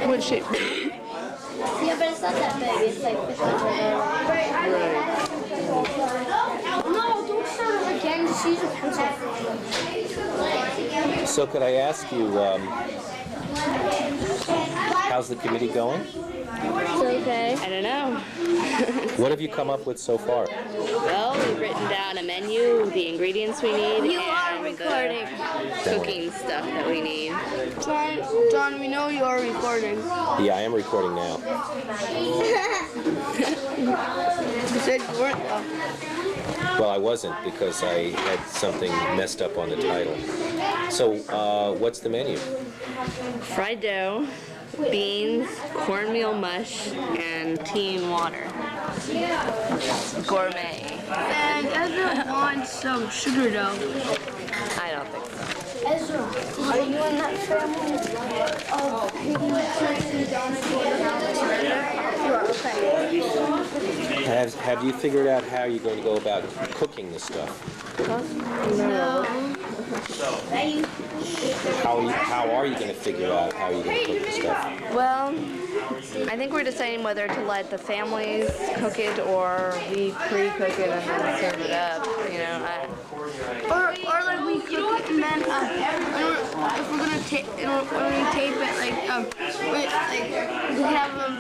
What shape? Yeah, but it's not that big. It's like this much. No, don't start it again. Just use a pencil. So could I ask you, how's the committee going? It's okay. I don't know. What have you come up with so far? Well, we've written down a menu, the ingredients we need, You are and recording. the cooking stuff that we need. John, we know you are recording. Yeah, I am recording now. You said you weren't though. Well, I wasn't because I had something messed up on the title. So, what's the menu? Fried dough, beans, cornmeal mush, and tea and water. Gourmet. And Ezra wants some sugar dough. I don't think so. Ezra, are you in that family? Oh, okay. Have you figured out how you're going to go about cooking this stuff? No. How are you going to figure out how you're going to cook the stuff? Well, I think we're deciding whether to let the families cook it or we pre-cook it and then serve it up. You know, Or like we cook it and then if we're gonna tape when we tape it we have them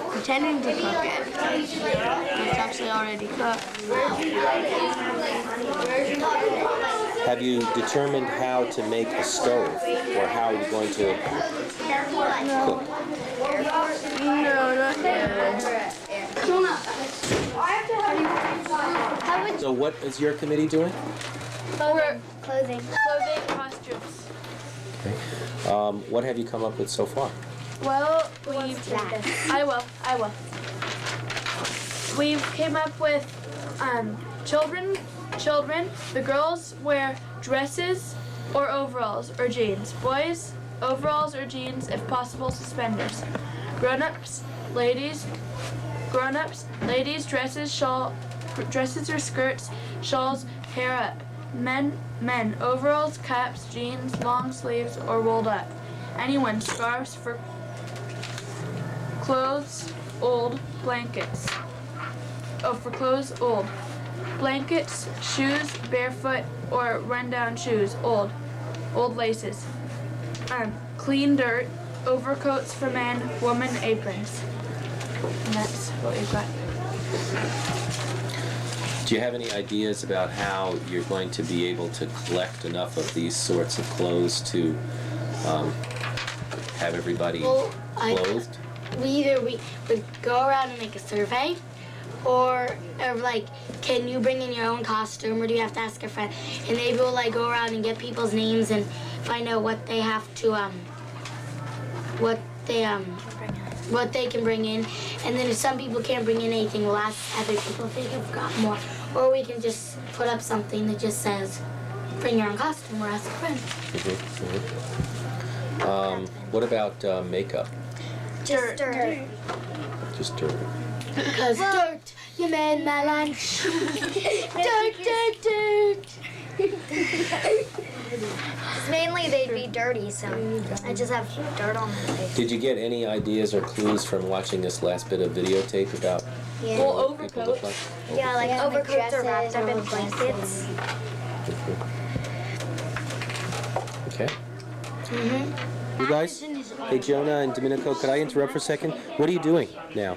pretending to cook it. It's actually already cooked. Have you determined how to make a stove or how you're going to cook? No, not yet. So what is your committee doing? Clothing. Clothing, costumes. Okay. What have you come up with so far? Well, I will. We came up with children. The girls wear dresses or overalls or jeans. Boys, overalls or jeans, if possible, suspenders. Grown-ups, ladies, dresses or skirts, shawls, hair up. Men, overalls, caps, jeans, long sleeves, or rolled up. Anyone, scarves for clothes, old, blankets. Oh, for clothes, old. Blankets, shoes, barefoot, or run-down shoes, old laces. Clean dirt, overcoats for men, women, aprons. And that's what we've got. Do you have any ideas about how you're going to be able to collect enough of these sorts of clothes to have everybody clothed? We would go around and make a survey, or like, can you bring in your own costume, or do you have to ask a friend? And maybe we'll like go around and get people's names and find out what they have to what they can bring in. And then if some people can't bring in anything, we'll ask other people if they have got more. Or we can just put up something that just says, bring your own costume or ask a friend. What about makeup? Just dirt. Just dirt. Because dirt, you made my lunch. dirt. Mainly they'd be dirty, so I just have dirt on my face. Did you get any ideas or clues from watching this last bit of videotape about Yeah. what people look like? Yeah, like overcoats are wrapped up in blankets. Okay. You guys? Hey, Jonah and Domenico, could I interrupt for a second? What are you doing now?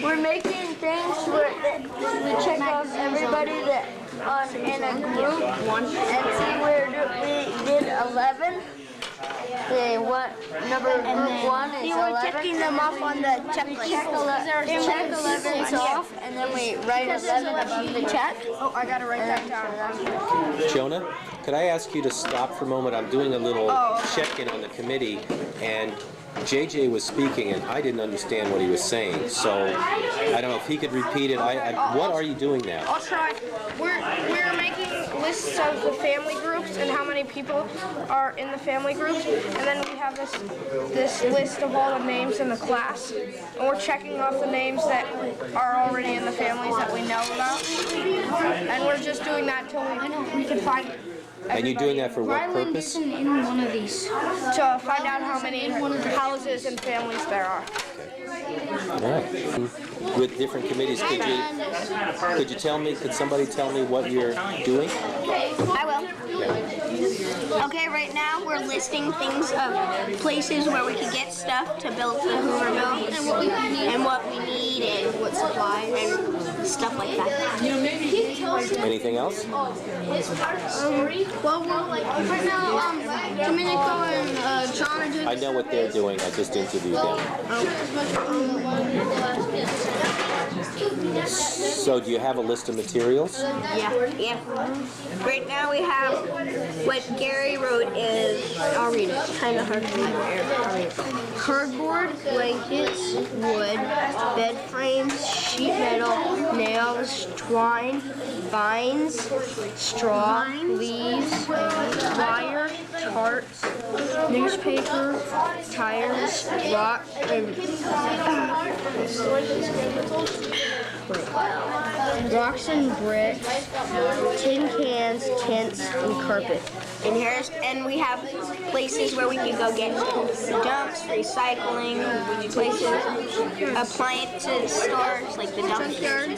We're making things where we check off everybody that in a group and see where we did 11. Number group 1 is 11. You were checking them off on the checklist. Check 11 off, and then we write 11 above the check. Oh, I gotta write that down. Jonah, could I ask you to stop for a moment? I'm doing a little check-in on the committee, and JJ was speaking, and I didn't understand what he was saying. So I don't know if he could repeat it. What are you doing now? I'll try. We're making lists of the family groups and how many people are in the family groups, and then we have this list of all the names in the class, and we're checking off the names that are already in the families that we know about, and we're just doing that till we can find And you're doing that for what Ryland purpose? isn't in one of these. to find out how many houses and families there are. All right. With different committees, could you tell me? Could somebody tell me what you're doing? I will. Okay, right now we're listing things of places where we could get stuff to build the Hooverville and what we need and what supplies and stuff like that. Anything else? Well, we're like right now, Domenico and John are doing. I know what they're doing. I just interviewed them. So do you have a list of materials? Yeah. Right now we have what Gary wrote is, I'll read it, kind of hard to read. Cardboard, blankets, wood, bed frames, sheet metal, nails, twine, vines, straw, leaves, wire, tarts, newspaper, tires, rock, rocks and bricks, tin cans, tents, and carpet. And we have places where we can go get dumps, recycling places, appliances stores like the dumpster,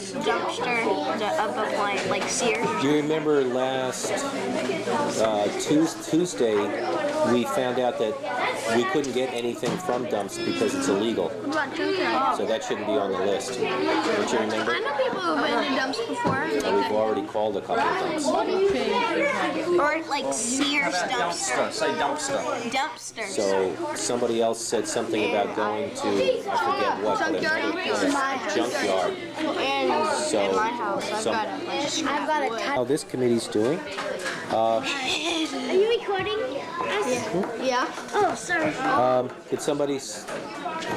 of appliance like Sears. Do you remember last Tuesday we found out that we couldn't get anything from dumps because it's illegal. So that shouldn't be on the list. Don't you remember? I know people who've been in dumps before. And we've already called a couple of dumps. Or like Sears dumpster. Say dumpster. Dumpsters. So somebody else said something about going to, I forget what, but another junkyard. And So, in my house, I've some- got a bunch of scrap wood. How this committee's doing? Are you recording us? Yeah. Oh, sorry. Could somebody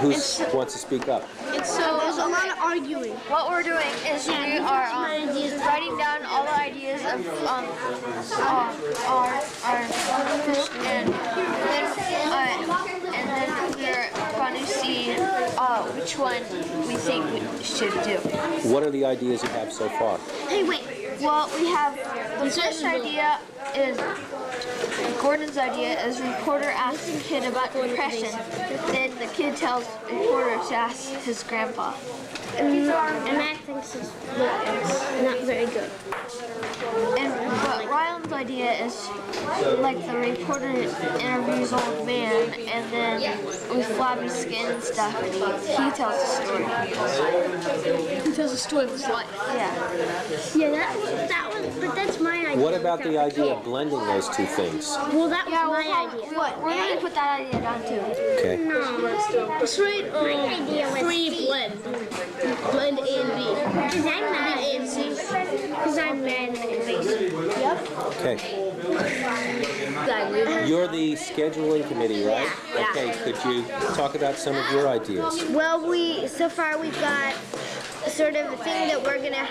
who wants to speak up? So there's a lot of arguing. What we're doing is we are writing down all the ideas of our group, and then we're going to see which one we think we should do. What are the ideas you have so far? Hey, wait. Well, we have the first idea is Gordon's idea is reporter asks a kid about depression. Then the kid tells reporter to ask his grandpa. And Matt thinks it's not very good. But Ryland's idea is like the reporter interviews old man, and then with flabby skin and stuff, and he tells a story. He tells a story of his life. Yeah. Yeah, that was, but that's my idea. What about the idea of blending those two things? Well, that was Yeah, my idea. we're going to put that idea down too. Okay. Let's write My idea was blend. Blend A and B. Because I'm mad and C. Because I'm mad and Mason. Okay. You're the scheduling committee, right? Yeah. Okay, could you talk about some of your ideas? Well, so far we've got sort of a thing that we're gonna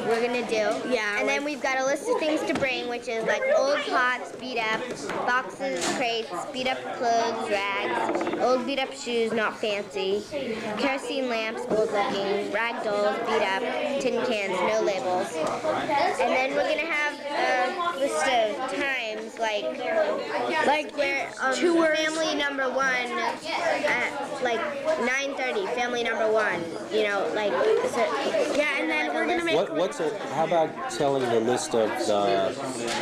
we're gonna do. Yeah, And then we've got a list of things to bring, which is like old pots, beat up, boxes, crates, beat up clothes, rags, old beat up shoes, not fancy, kerosene lamps, old looking, rag dolls, beat up, tin cans, no labels. And then we're gonna have a list of times, like where family number one at like 9:30, family number one, you know, like. So, Yeah, and then we're gonna make. How about telling the list of the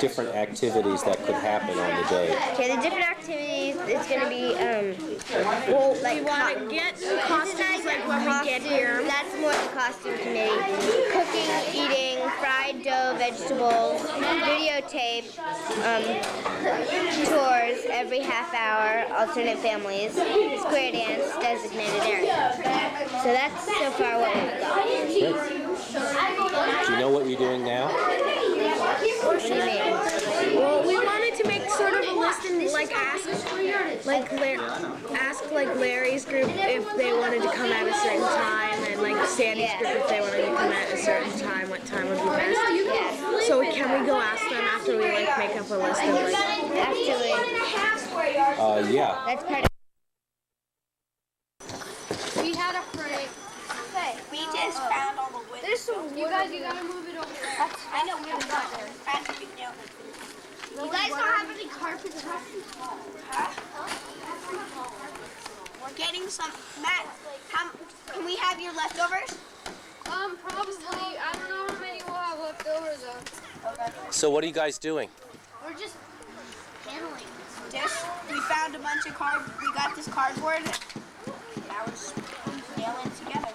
different activities that could happen on the day? okay, the different activities, it's gonna be, well, like, We want to get costumes like when we get here. That's more the costume committee. Cooking, eating, fried dough, vegetables, videotape, tours every half hour, alternate families, square dance, designated area. So that's so far what we've got. Great. Do you know what you're doing now? What do you mean? Well, we wanted to make sort of a list and like ask Larry's group if they wanted to come at a certain time, and like Sandy's group if they wanted to come at a certain time. What time would be best? So can we go ask them after we like make up a list of like? Actually, Yeah. that's part of. We had a prank. Hey, We just found all the wood. there's some. You guys, you gotta move it over there. I know we have got there. You guys don't have any carpets left? We're getting some. Matt, can we have your leftovers? Probably. I don't know how many we'll have leftovers of. So what are you guys doing? We're just paneling. We found a bunch of we got this cardboard. Now we're just nailing it together.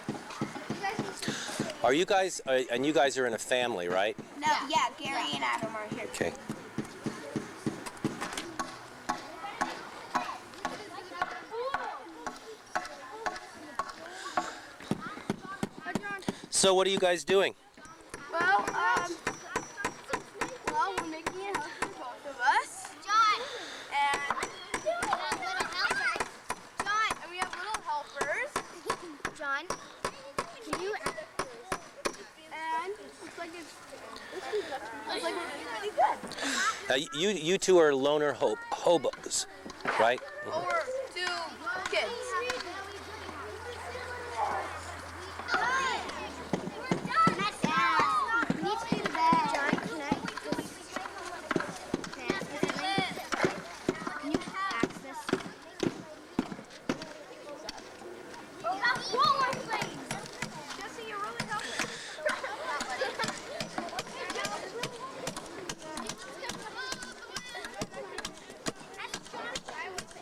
Are you guys, and you guys are in a family, right? No, yeah, Gary and Adam are here. Okay. So what are you guys doing? Well, we're making it house for both of us. John! And John! we have little helpers. John, can you... And looks like we're doing really good. You two are loner hobos, right? Or 2 kids.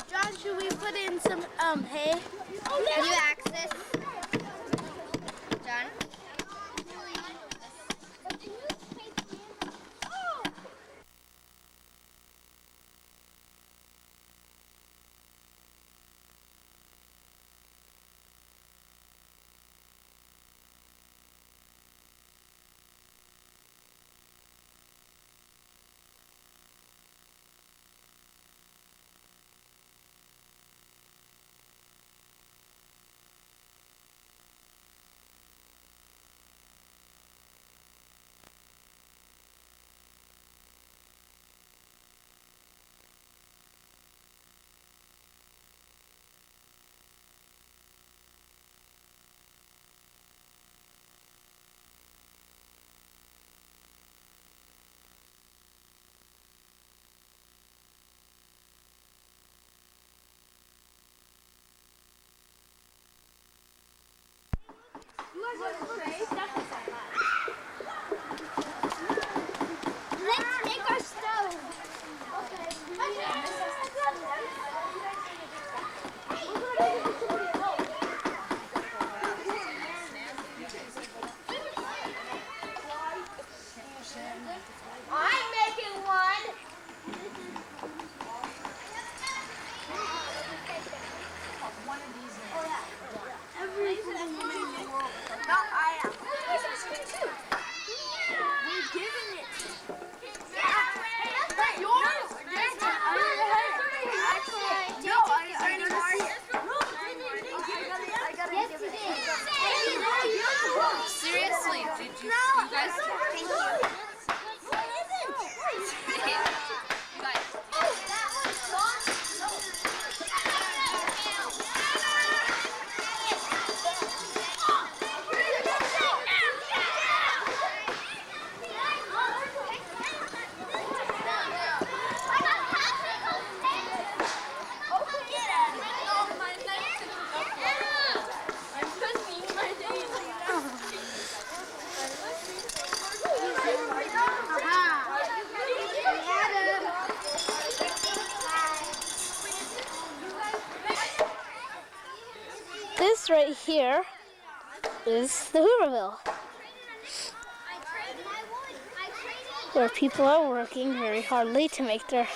John, should we put in some hay? Can you access? John? Let's make our stove. I'm making one. No, I am. We're giving it. Seriously, did you guys? Thank you. This right here is the Hooverville, where people are working very hardly to make their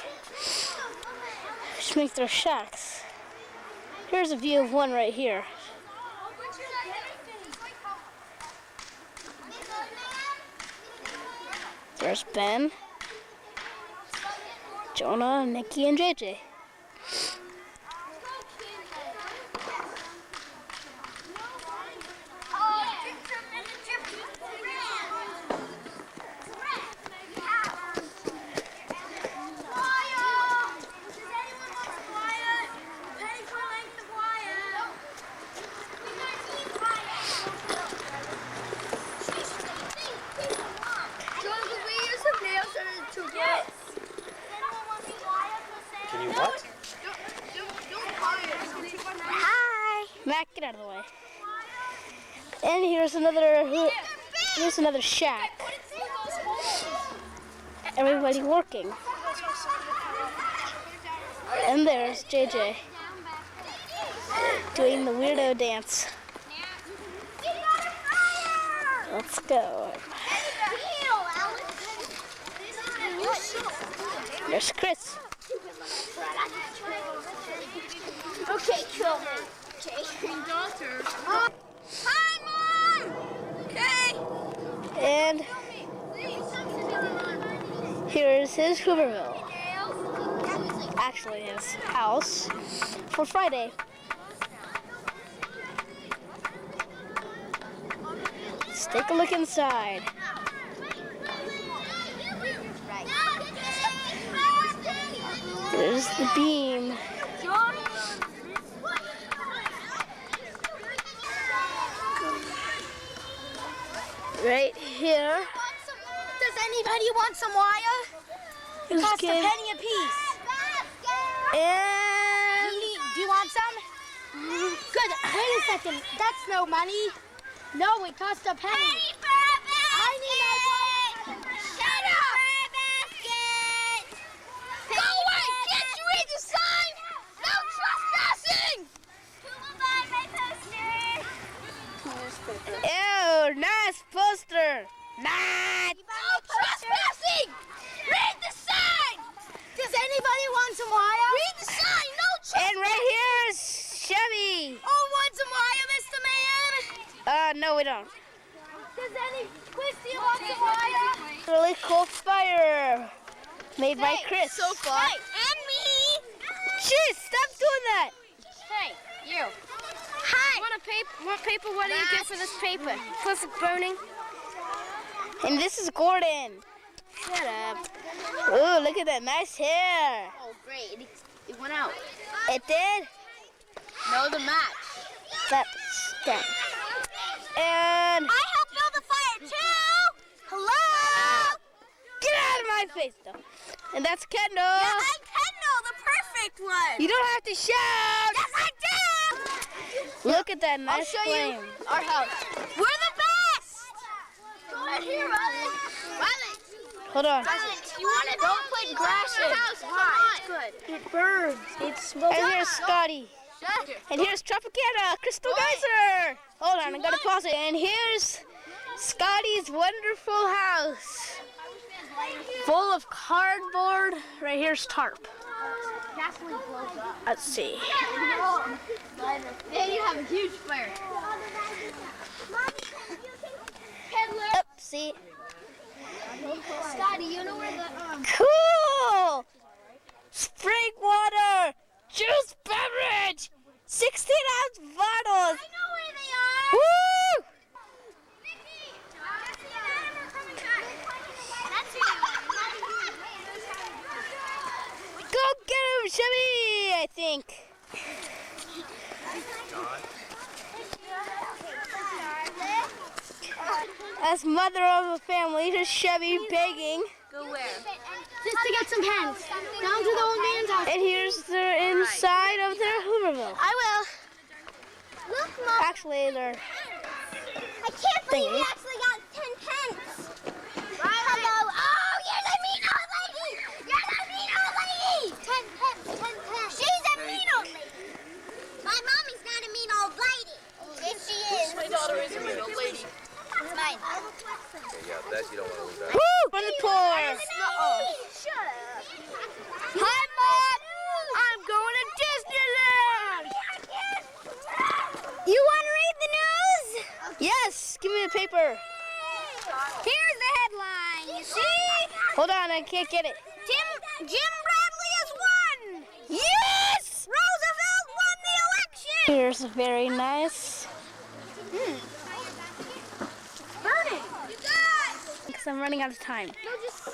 shacks. Here's a view of one right here. There's Ben, Jonah, Nikki, and JJ. Hi. Mac, get out of the way. And here's another shack. Everybody working. And there's JJ doing the weirdo dance. Let's go. There's Chris. Okay, kill me. Hi, Mom! Okay. And here's his Hooverville. Actually, his house for Friday. Let's take a look inside. There's the beam. Right here. Does anybody want some wire? It costs a penny a piece. And Do you want some? Good. Wait a second. That's no money. No, it costs a penny. I need my wire. Shut up! Go away! Can't you read the sign? No trespassing! ew, nice poster. Nice. No trespassing! Read the sign! Does anybody want some wire? Read the sign! No trespassing! And right here is Chevy. Oh, want some wire, Mr. Man? No, we don't. Does Chris, do you want some wire? Really cool fire made by Chris. So fun. Hey, and me! Jeez, stop doing that. Hey, you. Hi! Want paper? What do you get for this paper? Plus it's burning. And this is Gordon. Shut up. Ooh, look at that nice hair. Oh, great. It went out. It did? No, the match. That's done. And I helped build the fire too! Hello! get out of my face, though. And that's Kendall. Yeah, I'm Kendall, the perfect one! You don't have to shout. Yes, I do! Look at that nice I'll show flame. you our house. We're the best! Go ahead here, Riley. Riley! Hold on. You want to don't put grass in. House high. It's good. It burns. It smells. And here's Scotty. And here's Tropicana, Crystal Geyser. Hold on, I gotta pause it. And here's Scotty's wonderful house. Full of cardboard. Right here's tarp. Let's see. Then you have a huge fire. Up, see. Scotty, you know where the Cool! Spring water, juice beverage, 16-ounce bottles. I know where they are. Woo! Go get him, Chevy, I think. As mother of a family, here's Chevy begging. Go where? Just to get some pens. Down to the old man's house. And here's the inside of their Hooverville. I will. Look, Mom. Actually, they're I can't believe we actually got 10 pence. Hello. Oh, you're the mean old lady. You're the mean old lady. 10 pence. 10 pence. She's a mean old lady. My mommy's not a mean old lady. Yes, she is. My daughter is a mean old lady. That's mine. Yeah, that you don't want to lose that. woo! From the tour. Shut up. Hi, Mom. I'm going to Disneyland. You want to read the news? Yes, give me the paper. Here's the headline. You see? Hold on, I can't get it. Jim Bradley has won. Yes! Roosevelt won the election. Here's a very nice. Burning. You guys. Because I'm running out of time. No, just.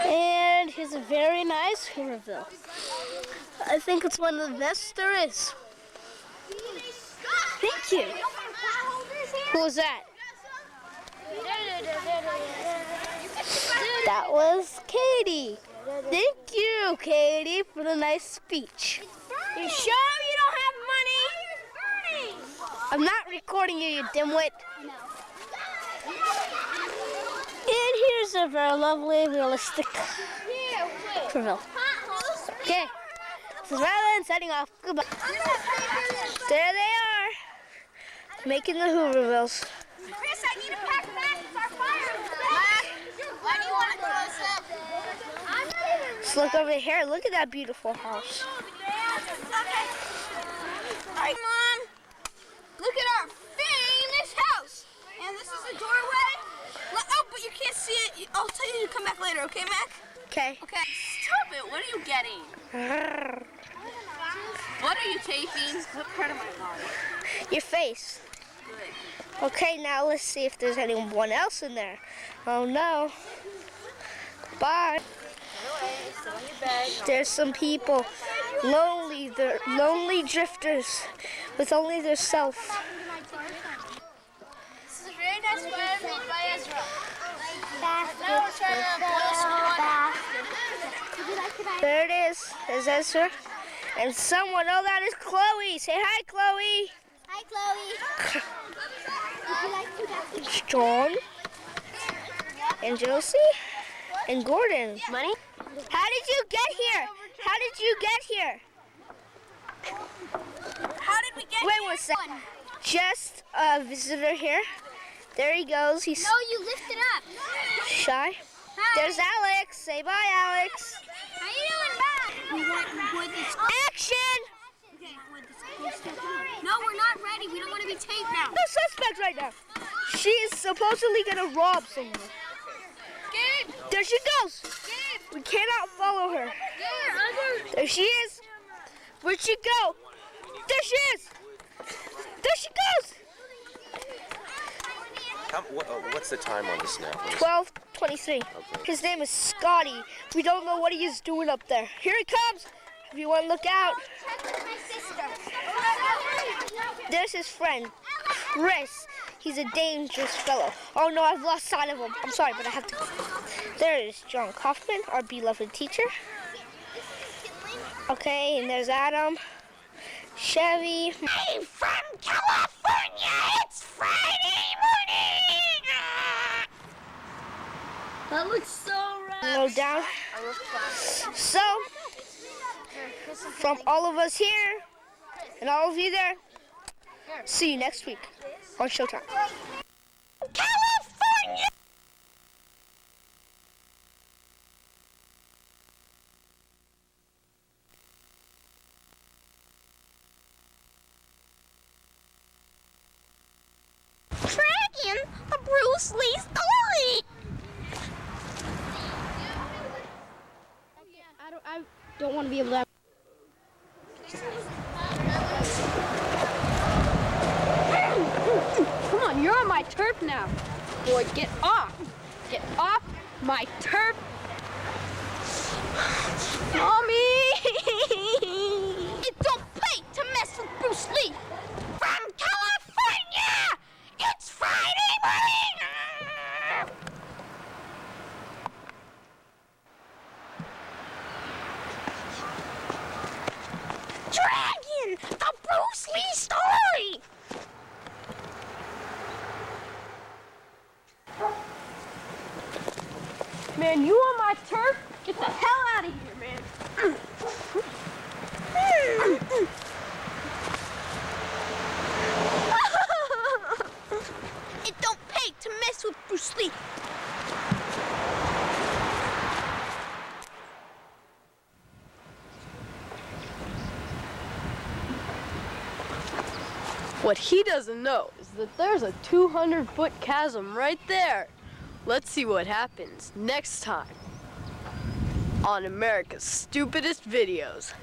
And here's a very nice Hooverville. I think it's one of the best there is. Thank you. Who was that? That was Katie. Thank you. you, Katie, for the nice speech. You sure you don't have money? I'm not recording you, you dimwit. And here's a very lovely, realistic Hooverville. Okay, this is Rylan signing off. Goodbye. There they are, making the Hoovervilles. Chris, I need a pack of matches. Our fire. Why do you want to close up? Let's look over here. Look at that beautiful house. Alright, Mom. Look at our famous house. And this is the doorway. Oh, but you can't see it. I'll tell you to come back later, okay, Mac? Okay. Okay. Stop it. What are you getting? What are you taping? What part of my body? Your face. Okay, now let's see if there's anyone else in there. Oh no. Bye. There's some people, lonely, they're lonely drifters with only their self. This is a very nice square made by Ezra. There it is. There's Ezra. And someone, oh, that is Chloe. Say hi, Chloe. Hi, Chloe. It's John and Josie and Gordon. Money? How did you get here? How did you get here? How did we get Wait here? 1 second. Just a visitor here. There he goes. He's No, you lift it up. shy. There's Alex. Say bye, Alex. How you doing, Bob? Action! No, we're not ready. We don't want to be taped now. No suspect right now. She's supposedly gonna rob someone. There she goes. We cannot follow her. There she is. Where'd she go? There she is. There she goes. What's the time on this now? 12:23. His name is Scotty. We don't know what he is doing up there. Here he comes. Everyone look out. There's his friend, Chris. He's a dangerous fellow. Oh no, I've lost sight of him. I'm sorry, but I have to. There is John Kaufman, our beloved teacher. Okay, and there's Adam, Chevy. Hey, from California, it's Friday morning. That looks so right. No doubt. So, from all of us here and all of you there, see you next week on Showtime. California! Dragon, a Bruce Lee story! I don't want to be able to. Come on, you're on my turf now. Boy, get off. Get off my turf. Mommy! It don't pay to mess with Bruce Lee! From California, it's Friday morning! Dragon, the Bruce Lee story! Man, you on my turf? Get the hell out of here, man. It don't pay to mess with Bruce Lee. What he doesn't know is that there's a 200-foot chasm right there. Let's see what happens next time on America's Stupidest Videos.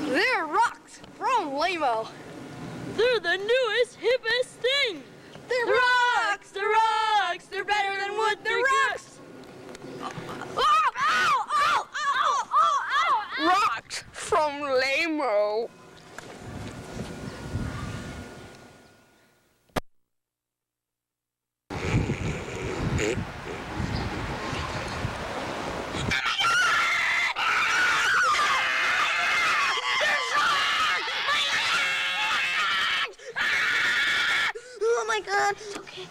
They're rocks from Lamo. They're the newest, hippest thing. my god. It's okay.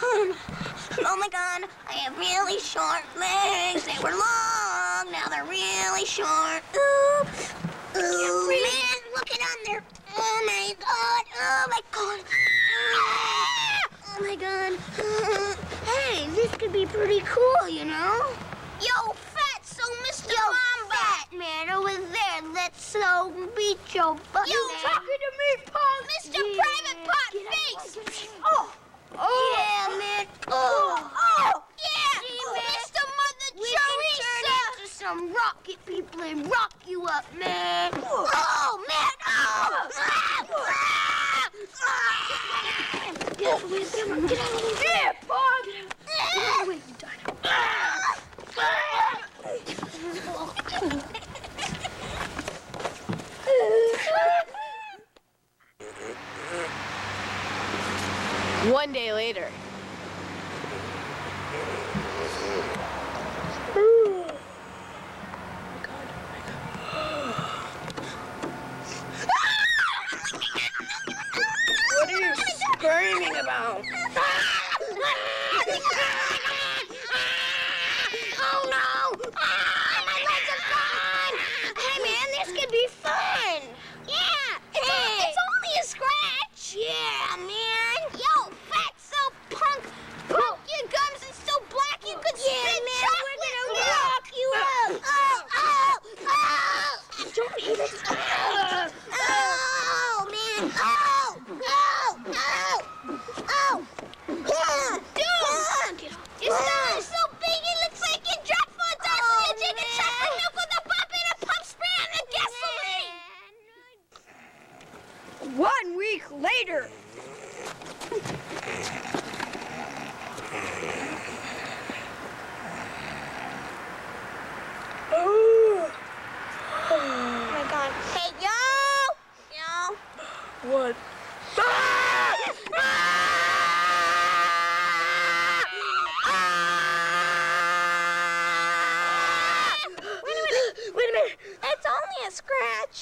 Oh my god. I have really short legs. They were long. Now they're really short. Ooh. Ooh, man, look it on there. Oh my god. Oh my god. Oh my god. Hey, this could be pretty cool, you know? Yo, Fatso, Mr. Wombat. Fat man over there. Let's beat your butt. Yo, talking to me, punk. Mr. Private Pot Face. Oh. Yeah, man. Oh. Yeah. Mr. Mother Teresa. Turn into some rocket people and rock you up, man. Oh, man. Get out of the way. Get out of the way. Yeah, punk. Get out of the way, you dino. One day later. What are you screaming about? Oh no! My legs are gone! Hey man, this could be fun! Yeah! It's only a scratch! Yeah, man! Yo, Fatso Punk! Poke your gums and so black you could spit man, chocolate! We're gonna rock you up! Don't hit it! Oh, man! Dude! Your stomach is so big it looks like you dropped 4 times when you drink a chocolate milk with a pump and a pump spray on the gasoline! 1 week later. Oh my god. Hey, yo! What? Wait a minute. It's only a scratch.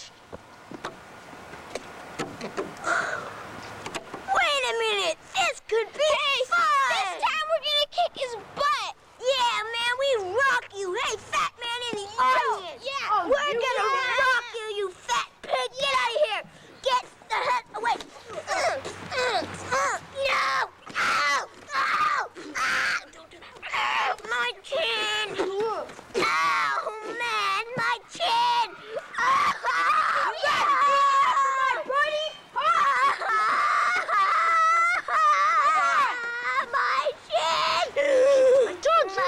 Wait a minute. This could be fun. This time we're gonna kick his butt. Yeah, man, we rock you. Hey, fat man in the audience. Yeah. We're gonna rock you, you fat pig. Get out of here. Get the heck away. No. Ow. Don't do that. Ow, my chin. Ow, man, my chin. My chin. I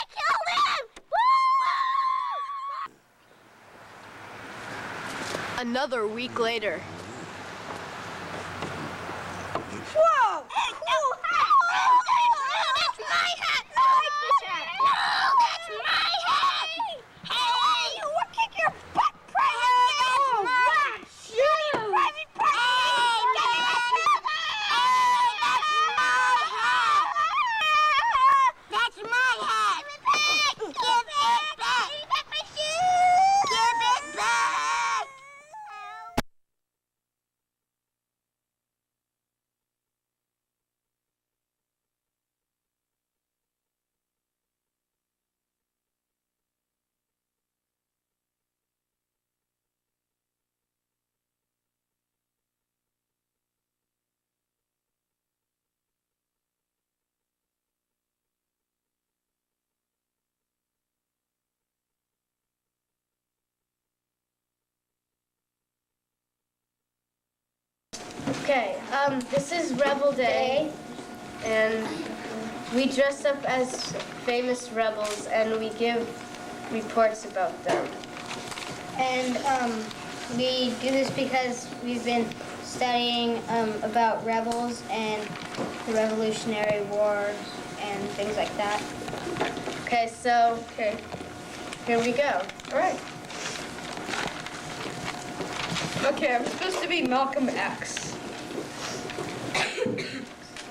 killed him. Another week later. Whoa! Hey, no! That's my hat! I like this hat! No, that's my hat! Hey, you will kick your butt, Private! That's mine! Private That's my hat! Give it back! Give it back! Give it back! Okay, this is Rebel Day, and we dress up as famous rebels, and we give reports about them. And we do this because we've been studying about rebels and the Revolutionary Wars and things like that. Okay, here we go. All right. Okay, I'm supposed to be Malcolm X.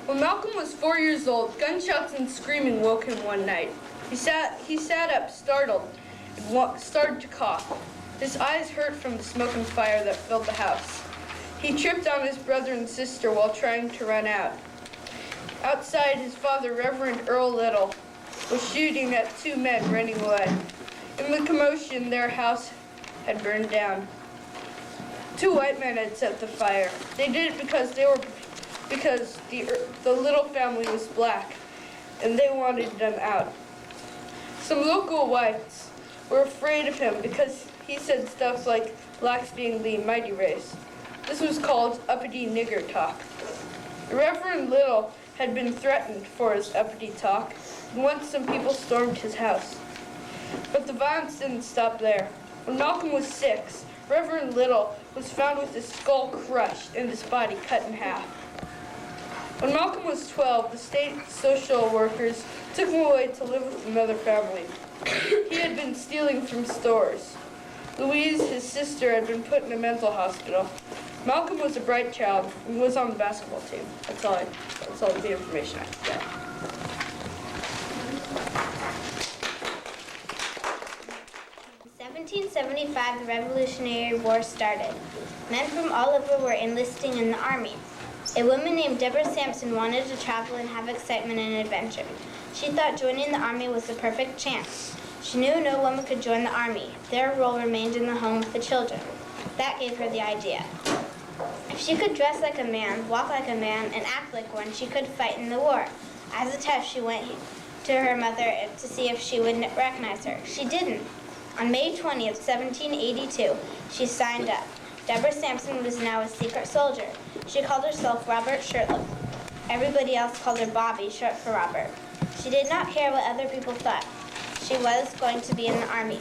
When Malcolm was 4 years old, gunshots and screaming woke him one night. He sat up, startled. and started to cough. His eyes hurt from the smoke and fire that filled the house. He tripped on his brother and sister while trying to run out. Outside, his father, Reverend Earl Little, was shooting at two men running away. In the commotion, their house had burned down. Two white men had set the fire. They did it because the Little family was black, and they wanted them out. Some local whites were afraid of him because he said stuff like blacks being the mighty race. This was called uppity nigger talk. Reverend Little had been threatened for his uppity talk, and once some people stormed his house. But the violence didn't stop there. When Malcolm was 6, Reverend Little was found with his skull crushed and his body cut in half. When Malcolm was 12, the state social workers took him away to live with another family. He had been stealing from stores. Louise, his sister, had been put in a mental hospital. Malcolm was a bright child and was on the basketball team. That's all the information I could get. In 1775, the Revolutionary War started. Men from all over were enlisting in the army. A woman named Deborah Sampson wanted to travel and have excitement and adventure. She thought joining the army was the perfect chance. She knew no woman could join the army. Their role remained in the home with the children. That gave her the idea. If she could dress like a man, walk like a man, and act like one, she could fight in the war. As a test, she went to her mother to see if she would recognize her. She didn't. On May 20th, 1782, she signed up. Deborah Sampson was now a secret soldier. She called herself Robert Shirtliff. Everybody else called her Bobby, short for Robert. She did not care what other people thought. She was going to be in the army.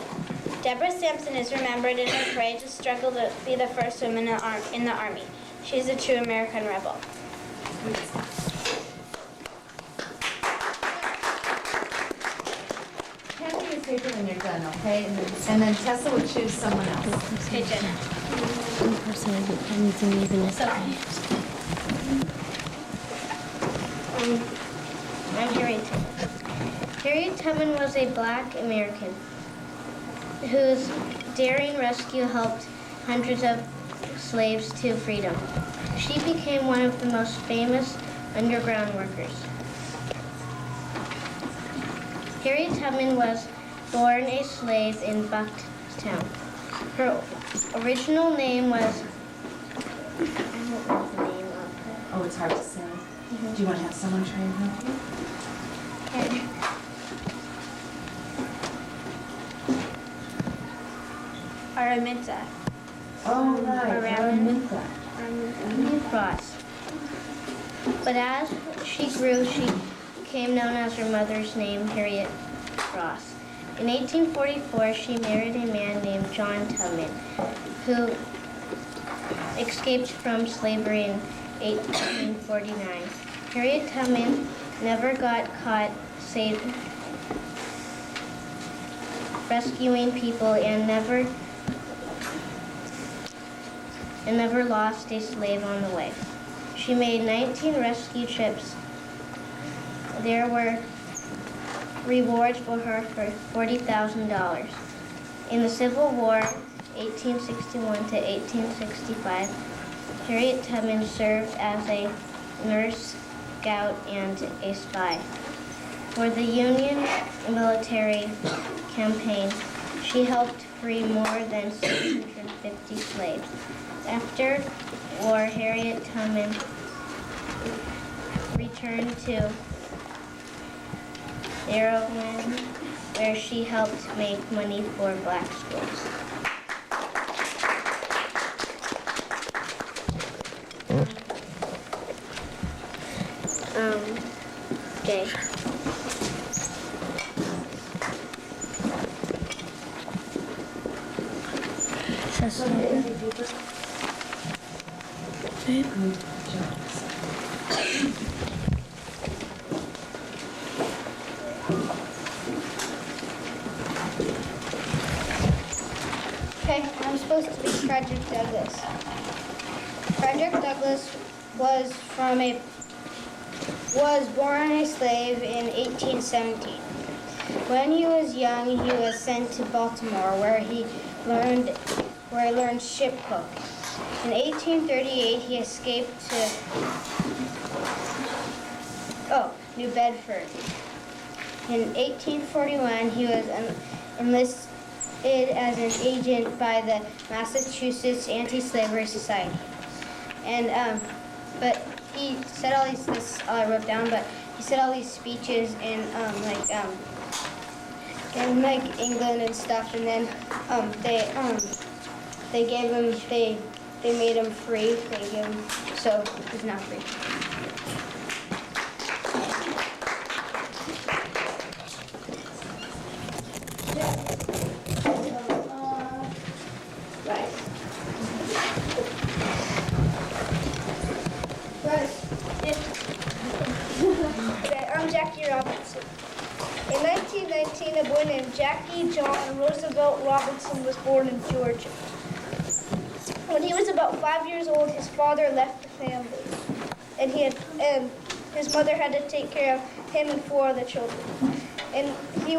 Deborah Sampson is remembered in her courageous struggle to be the first woman in the army. She is a true American rebel. Hand me your paper when you're done, okay? And then Tessa would choose someone else. Okay, Jenna. One person isn't even a Okay. I'm Harriet Tubman. Harriet Tubman was a black American whose daring rescue helped hundreds of slaves to freedom. She became one of the most famous underground workers. Harriet Tubman was born a slave in Bucktown. Her original name was, I don't know the name of her. Oh, it's hard to say. Do you want to have someone try and help you? Okay. Araminta. Oh, right. Araminta. Ross. But as she grew, she became known as her mother's name, Harriet Ross. In 1844, she married a man named John Tubman, who escaped from slavery in 1849. Harriet Tubman never got caught rescuing people and never lost a slave on the way. She made 19 rescue trips. There were rewards for her for $40,000. In the Civil War, 1861 to 1865, Harriet Tubman served as a nurse, scout, and a spy. For the Union military campaign, she helped free more than 650 slaves. After war, Harriet Tubman returned to Ireland, where she helped make money for black schools. Jay. Okay, I'm supposed to be Frederick Douglass. Frederick Douglass was born a slave in 1817. When he was young, he was sent to Baltimore, where he learned ship cook. In 1838, he escaped to New Bedford. In 1841, he was enlisted as an agent by the Massachusetts Anti-Slavery Society. And but he said all these. This all I wrote down, but he said all these speeches in England and stuff, and then they gave him they made him free. They gave him so he's not free. In 1919, a boy named Jackie John Roosevelt Robinson was born in Georgia. When he was about 5 years old, his father left the family, and his mother had to take care of him and 4 other children. And he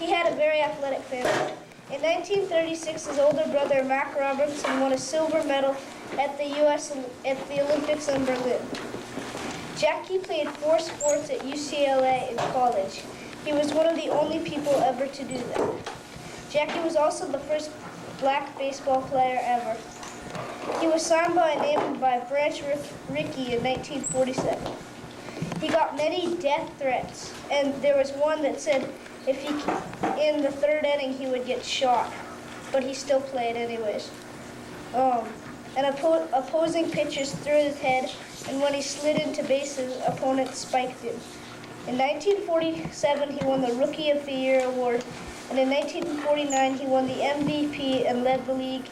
had a very athletic family. In 1936, his older brother Mac Robinson won a silver medal at the Olympics in Berlin. Jackie played 4 sports at UCLA in college. He was one of the only people ever to do that. Jackie was also the first black baseball player ever. He was signed by a name by Branch Rickey in 1947. He got many death threats, and there was one that said if in the 3rd inning he would get shot, but he still played anyways. And opposing pitchers threw his head, and when he slid into base, his opponent spiked him. In 1947, he won the Rookie of the Year award, and in 1949, he won the MVP and led the league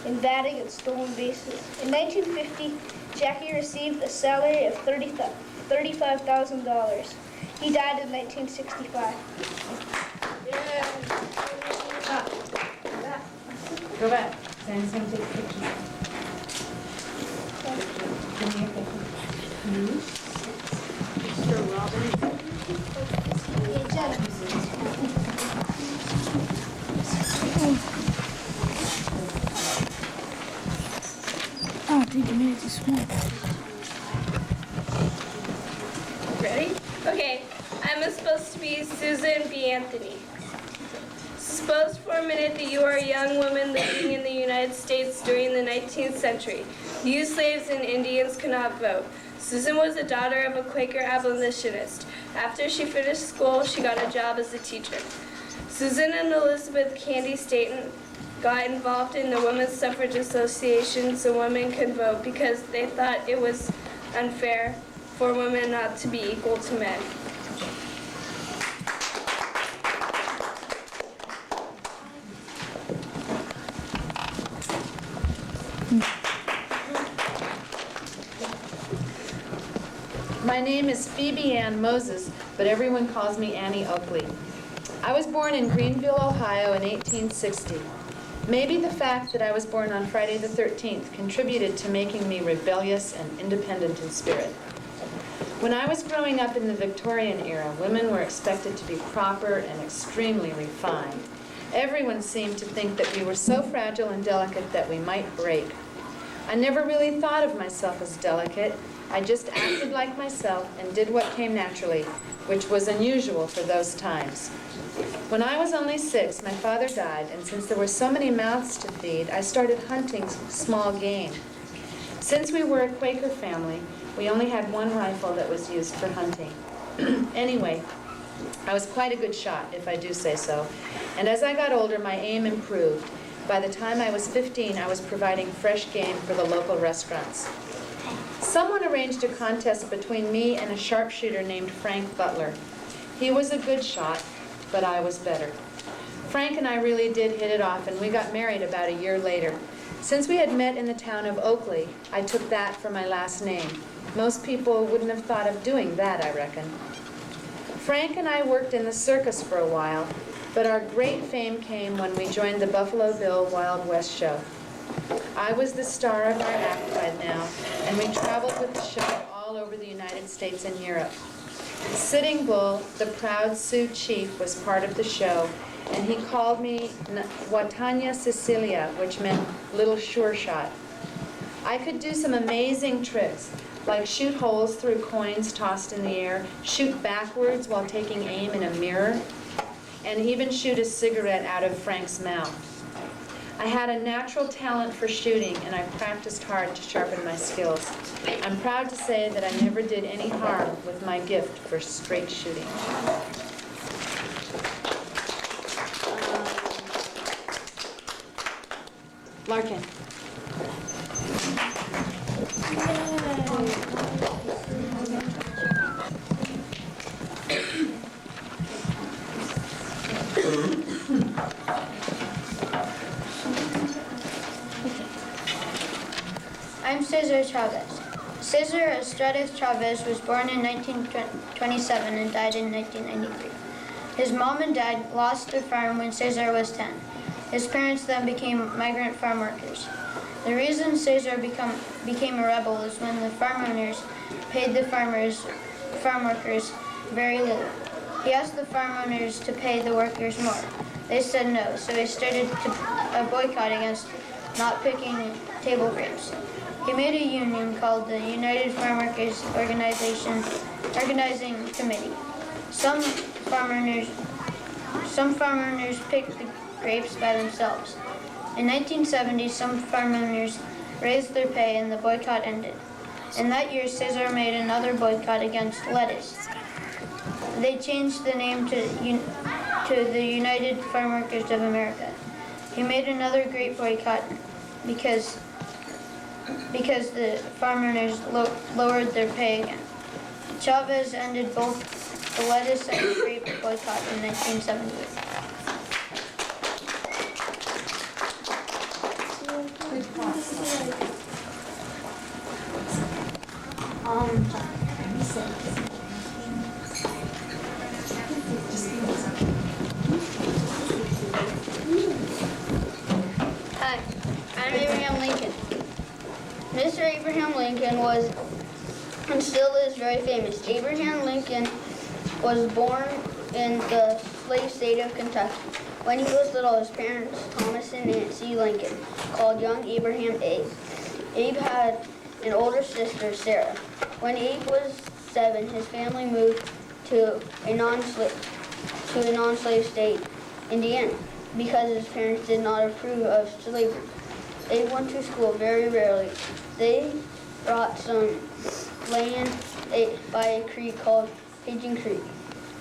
in batting and stolen bases. In 1950, Jackie received a salary of $35,000. He died in 1965. Go back. Sandy's going to take a picture. Give me a picture. Mr. Robinson. Oh, take a minute to swim. Ready? Okay, I'm supposed to be Susan B. Anthony. Suppose for a minute that you are a young woman living in the United States during the 19th century. You slaves and Indians could not vote. Susan was the daughter of a Quaker abolitionist. After she finished school, she got a job as a teacher. Susan and Elizabeth Cady Stanton got involved in the Women's Suffrage Association so women could vote because they thought it was unfair for women not to be equal to men. My name is Phoebe Ann Moses, but everyone calls me Annie Oakley. I was born in Greenville, Ohio in 1860. Maybe the fact that I was born on Friday the 13th contributed to making me rebellious and independent in spirit. When I was growing up in the Victorian era, women were expected to be proper and extremely refined. Everyone seemed to think that we were so fragile and delicate that we might break. I never really thought of myself as delicate. I just acted like myself and did what came naturally, which was unusual for those times. When I was only 6, my father died, and since there were so many mouths to feed, I started hunting small game. Since we were a Quaker family, we only had one rifle that was used for hunting. Anyway, I was quite a good shot, if I do say so, and as I got older, my aim improved. By the time I was 15, I was providing fresh game for the local restaurants. Someone arranged a contest between me and a sharpshooter named Frank Butler. He was a good shot, but I was better. Frank and I really did hit it off, and we got married about a year later. Since we had met in the town of Oakley, I took that for my last name. Most people wouldn't have thought of doing that, I reckon. Frank and I worked in the circus for a while, but our great fame came when we joined the Buffalo Bill Wild West show. I was the star of our act by now, and we traveled with the show all over the United States and Europe. Sitting Bull, the proud Sioux chief, was part of the show, and he called me Watanya Cecilia, which meant Little Sure Shot. I could do some amazing tricks, like shoot holes through coins tossed in the air, shoot backwards while taking aim in a mirror, and even shoot a cigarette out of Frank's mouth. I had a natural talent for shooting, and I practiced hard to sharpen my skills. I'm proud to say that I never did any harm with my gift for straight shooting. Larkin. I'm Cesar Chavez. Cesar Estrada Chavez was born in 1927 and died in 1993. His mom and dad lost their farm when Cesar was 10. His parents then became migrant farm workers. The reason Cesar became a rebel is when the farm owners paid the farm workers very little. He asked the farm owners to pay the workers more. They said no, so he started a boycott against not picking table grapes. He made a union called the United Farm Workers Organizing Committee. Some farm owners picked the grapes by themselves. In 1970, some farm owners raised their pay and the boycott ended. In that year, Cesar made another boycott against lettuce. They changed the name to the United Farm Workers of America. He made another great boycott because the farm owners lowered their pay again. Chavez ended both the lettuce and the grape boycott in 1978. Hi, I'm Abraham Lincoln. Mr. Abraham Lincoln was and still is very famous. Abraham Lincoln was born in the slave state of Kentucky. When he was little, his parents, Thomas and Nancy Lincoln, called young Abraham Abe. Abe had an older sister, Sarah. When Abe was 7, his family moved to a non-slave state, Indiana, because his parents did not approve of slavery. Abe went to school very rarely. They brought some land by a creek called Pigeon Creek.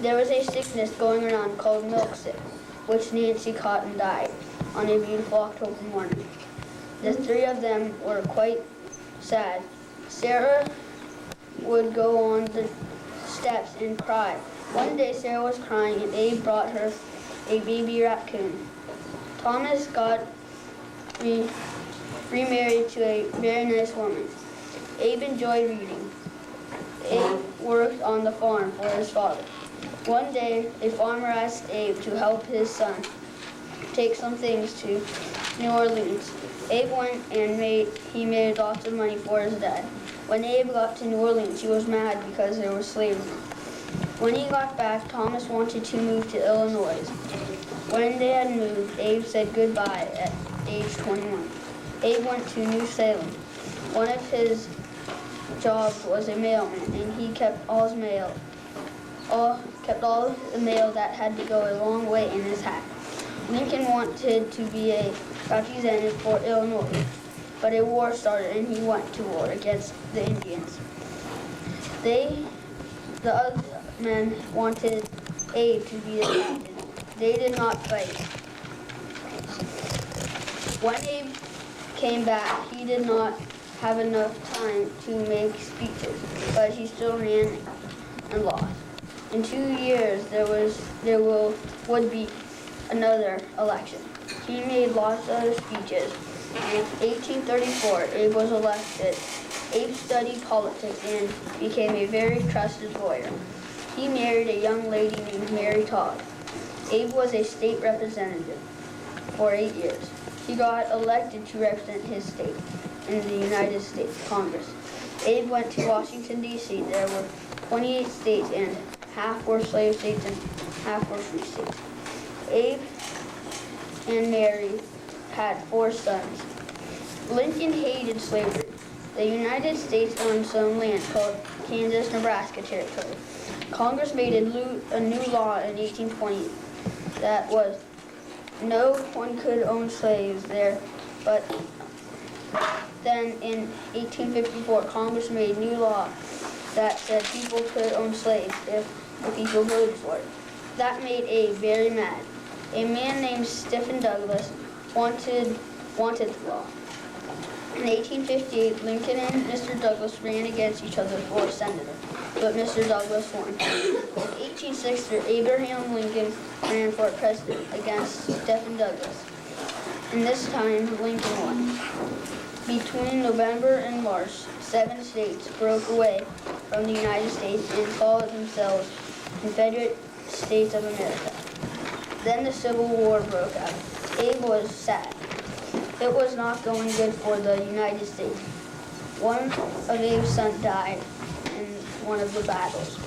There was a sickness going around called milk sick, which Nancy caught and died on a beautiful October morning. The three of them were quite sad. Sarah would go on the steps and cry. One day Sarah was crying and Abe brought her a baby raccoon. Thomas got remarried to a very nice woman. Abe enjoyed reading. Abe worked on the farm for his father. One day, a farmer asked Abe to help his son take some things to New Orleans. Abe went and he made lots of money for his dad. When Abe got to New Orleans, he was mad because there was slavery. When he got back, Thomas wanted to move to Illinois. When they had moved, Abe said goodbye at age 21. Abe went to New Salem. One of his jobs was a mailman, and he kept all the mail that had to go a long way in his hat. Lincoln wanted to be a representative for Illinois, but a war started and he went to war against the Indians. The other men wanted Abe to be the captain. They did not fight. When Abe came back, he did not have enough time to make speeches, but he still ran and lost. In 2 years, there would be another election. He made lots of speeches. In 1834, Abe was elected. Abe studied politics and became a very trusted lawyer. He married a young lady named Mary Todd. Abe was a state representative for 8 years. He got elected to represent his state in the United States Congress. Abe went to Washington, D.C. There 28 states, and half were slave states and half were free states. Abe and Mary had 4 sons. Lincoln hated slavery. The United States owned some land called Kansas-Nebraska Territory. Congress made a new law in 1820 that was no one could own slaves there, but then in 1854 Congress made a new law that said people could own slaves if the people voted for it. That made Abe very mad. A man named Stephen Douglas wanted the law. In 1858, Lincoln and Mr. Douglas ran against each other for senator, but Mr. Douglas won. In 1860, Abraham Lincoln ran for president against Stephen Douglas, and this time Lincoln won. Between November and March, 7 states broke away from the United States and called themselves Confederate States of America. Then the Civil War broke out. Abe was sad. It was not going good for the United States. One of Abe's sons died in one of the battles.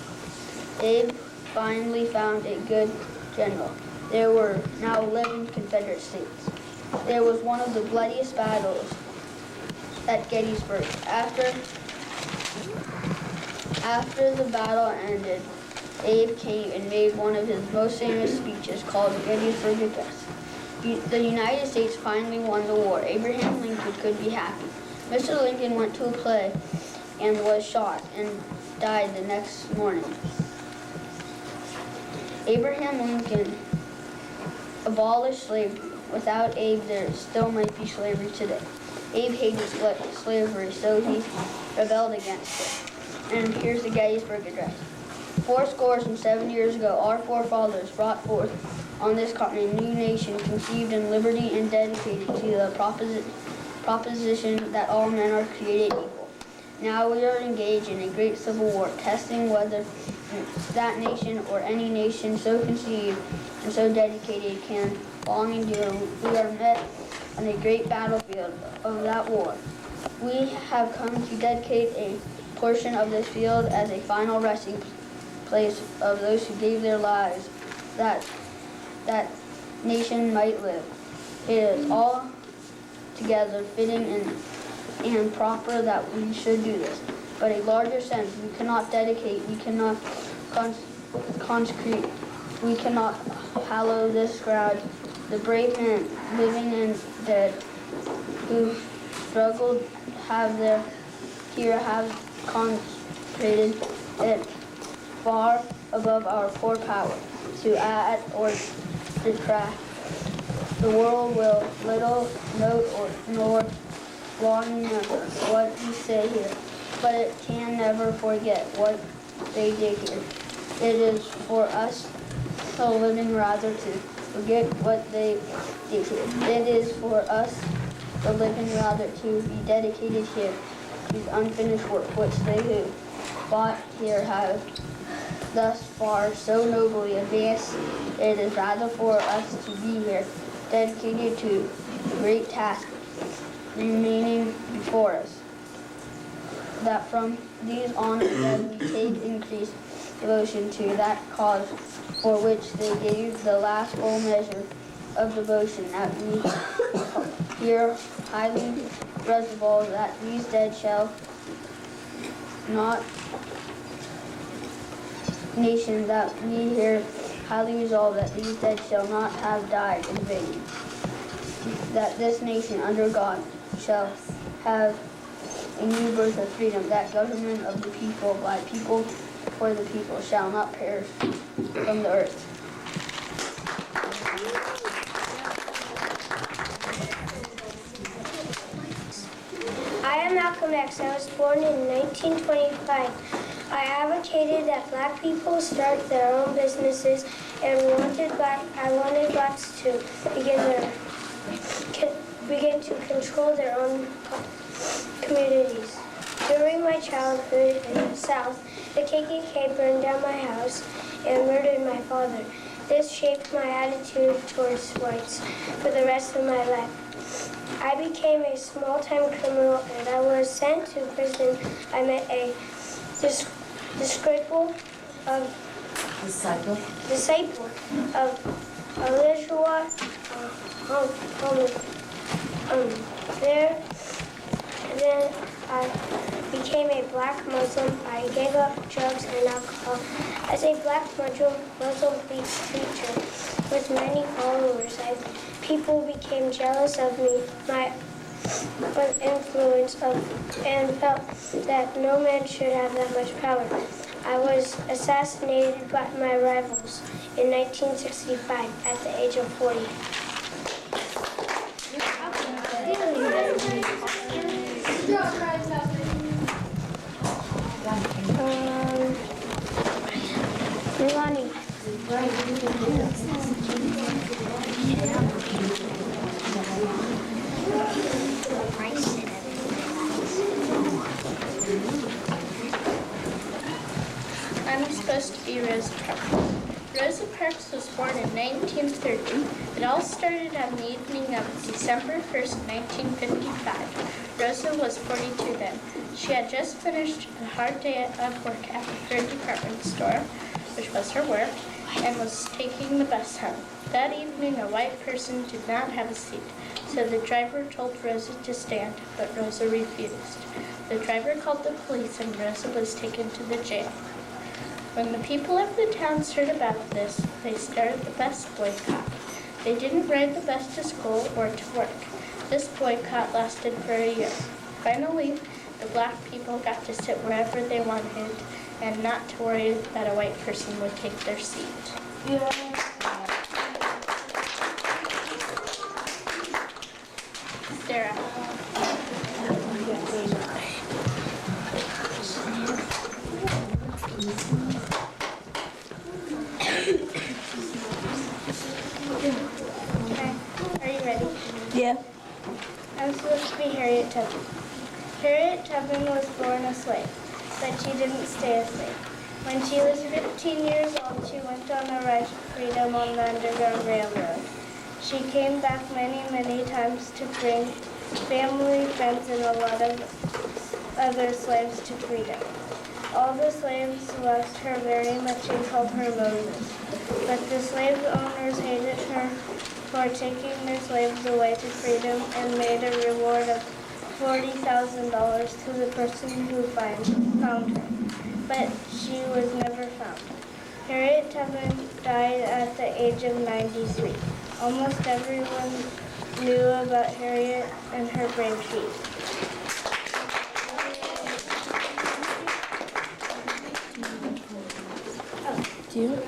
Abe finally found a good general. There were now 11 Confederate states. There was one of the bloodiest battles at Gettysburg. After the battle ended, Abe came and made one of his most famous speeches called the Gettysburg Address. The United States finally won the war. Abraham Lincoln could be happy. Mr. Lincoln went to a play and was shot and died the next morning. Abraham Lincoln abolished slavery. Without Abe, there still might be slavery today. Abe hated slavery, so he rebelled against it. And here's the Gettysburg Address. 7 years ago, our forefathers brought forth on this continent a new nation conceived in liberty and dedicated to the proposition that all men are created equal. Now we are engaged in a great civil war, testing whether that nation or any nation so conceived and so dedicated can long endure. We are met on a great battlefield of that war. We have come to dedicate a portion of this field as a final resting place of those who gave their lives that nation might live. It is all together fitting and proper that we should do this. But a larger sense, we cannot dedicate, we cannot consecrate, we cannot hallow this ground. The brave men, living and dead, who struggled have consecrated it far above our poor power to add or detract. The world will little note nor long remember what we say here, but it can never forget what they did here. It is for us, the living, rather to forget what they did here. It is for us, the living, rather to be dedicated here to the unfinished work which they who fought here have thus far so nobly advanced. It is rather for us to be here, dedicated to the great task remaining before us, that from these on then we take increased devotion to that cause for which they gave the last full measure of devotion, that we here highly resolve that these dead shall not nation, that we here highly resolve that these dead shall not have died in vain, that this nation under God shall have a new birth of freedom, that government of the people, by people, for the people, shall not perish from the earth. I am Malcolm X. I was born in 1925. I advocated that black people start their own businesses and I wanted blacks to begin to control their own communities. During my childhood in the South, the KKK burned down my house and murdered my father. This shaped my attitude towards whites for the rest of my life. I became a small-time criminal and I was sent to prison. I met a disciple of Elishua. There, then I became a black Muslim. I gave up drugs and alcohol. As a black Muslim preacher with many followers, people became jealous of me, my influence and felt that no man should have that much power. I was assassinated by my rivals in 1965 at the age of 40. Milani. I'm supposed to be Rosa Parks. Rosa Parks was born in 1930. It all started on the evening of December 1st, 1955. Rosa was 42 then. She had just finished a hard day of work at her department store, which was her work, and was taking the bus home. That evening, a white person did not have a seat, so the driver told Rosa to stand, but Rosa refused. The driver called the police, and Rosa was taken to the jail. When the people of the town heard about this, they started the bus boycott. They didn't ride the bus to school or to work. This boycott lasted for a year. Finally, the black people got to sit wherever they wanted and not to worry that a white person would take their seat. Yeah. Sarah. Okay, are you ready? Yeah. I'm supposed to be Harriet Tubman. Harriet Tubman was born a slave, but she didn't stay a slave. When she was 15 years old, she went on a ride to freedom on the Underground Railroad. She came back many, many times to bring family, friends, and a lot of other slaves to freedom. All the slaves loved her very much and called her Moses. But the slave owners hated her for taking their slaves away to freedom and made a reward of $40,000 to the person who found her. But she was never found. Harriet Tubman died at the age of 93. Almost everyone knew about Harriet and her brave feat. Do you?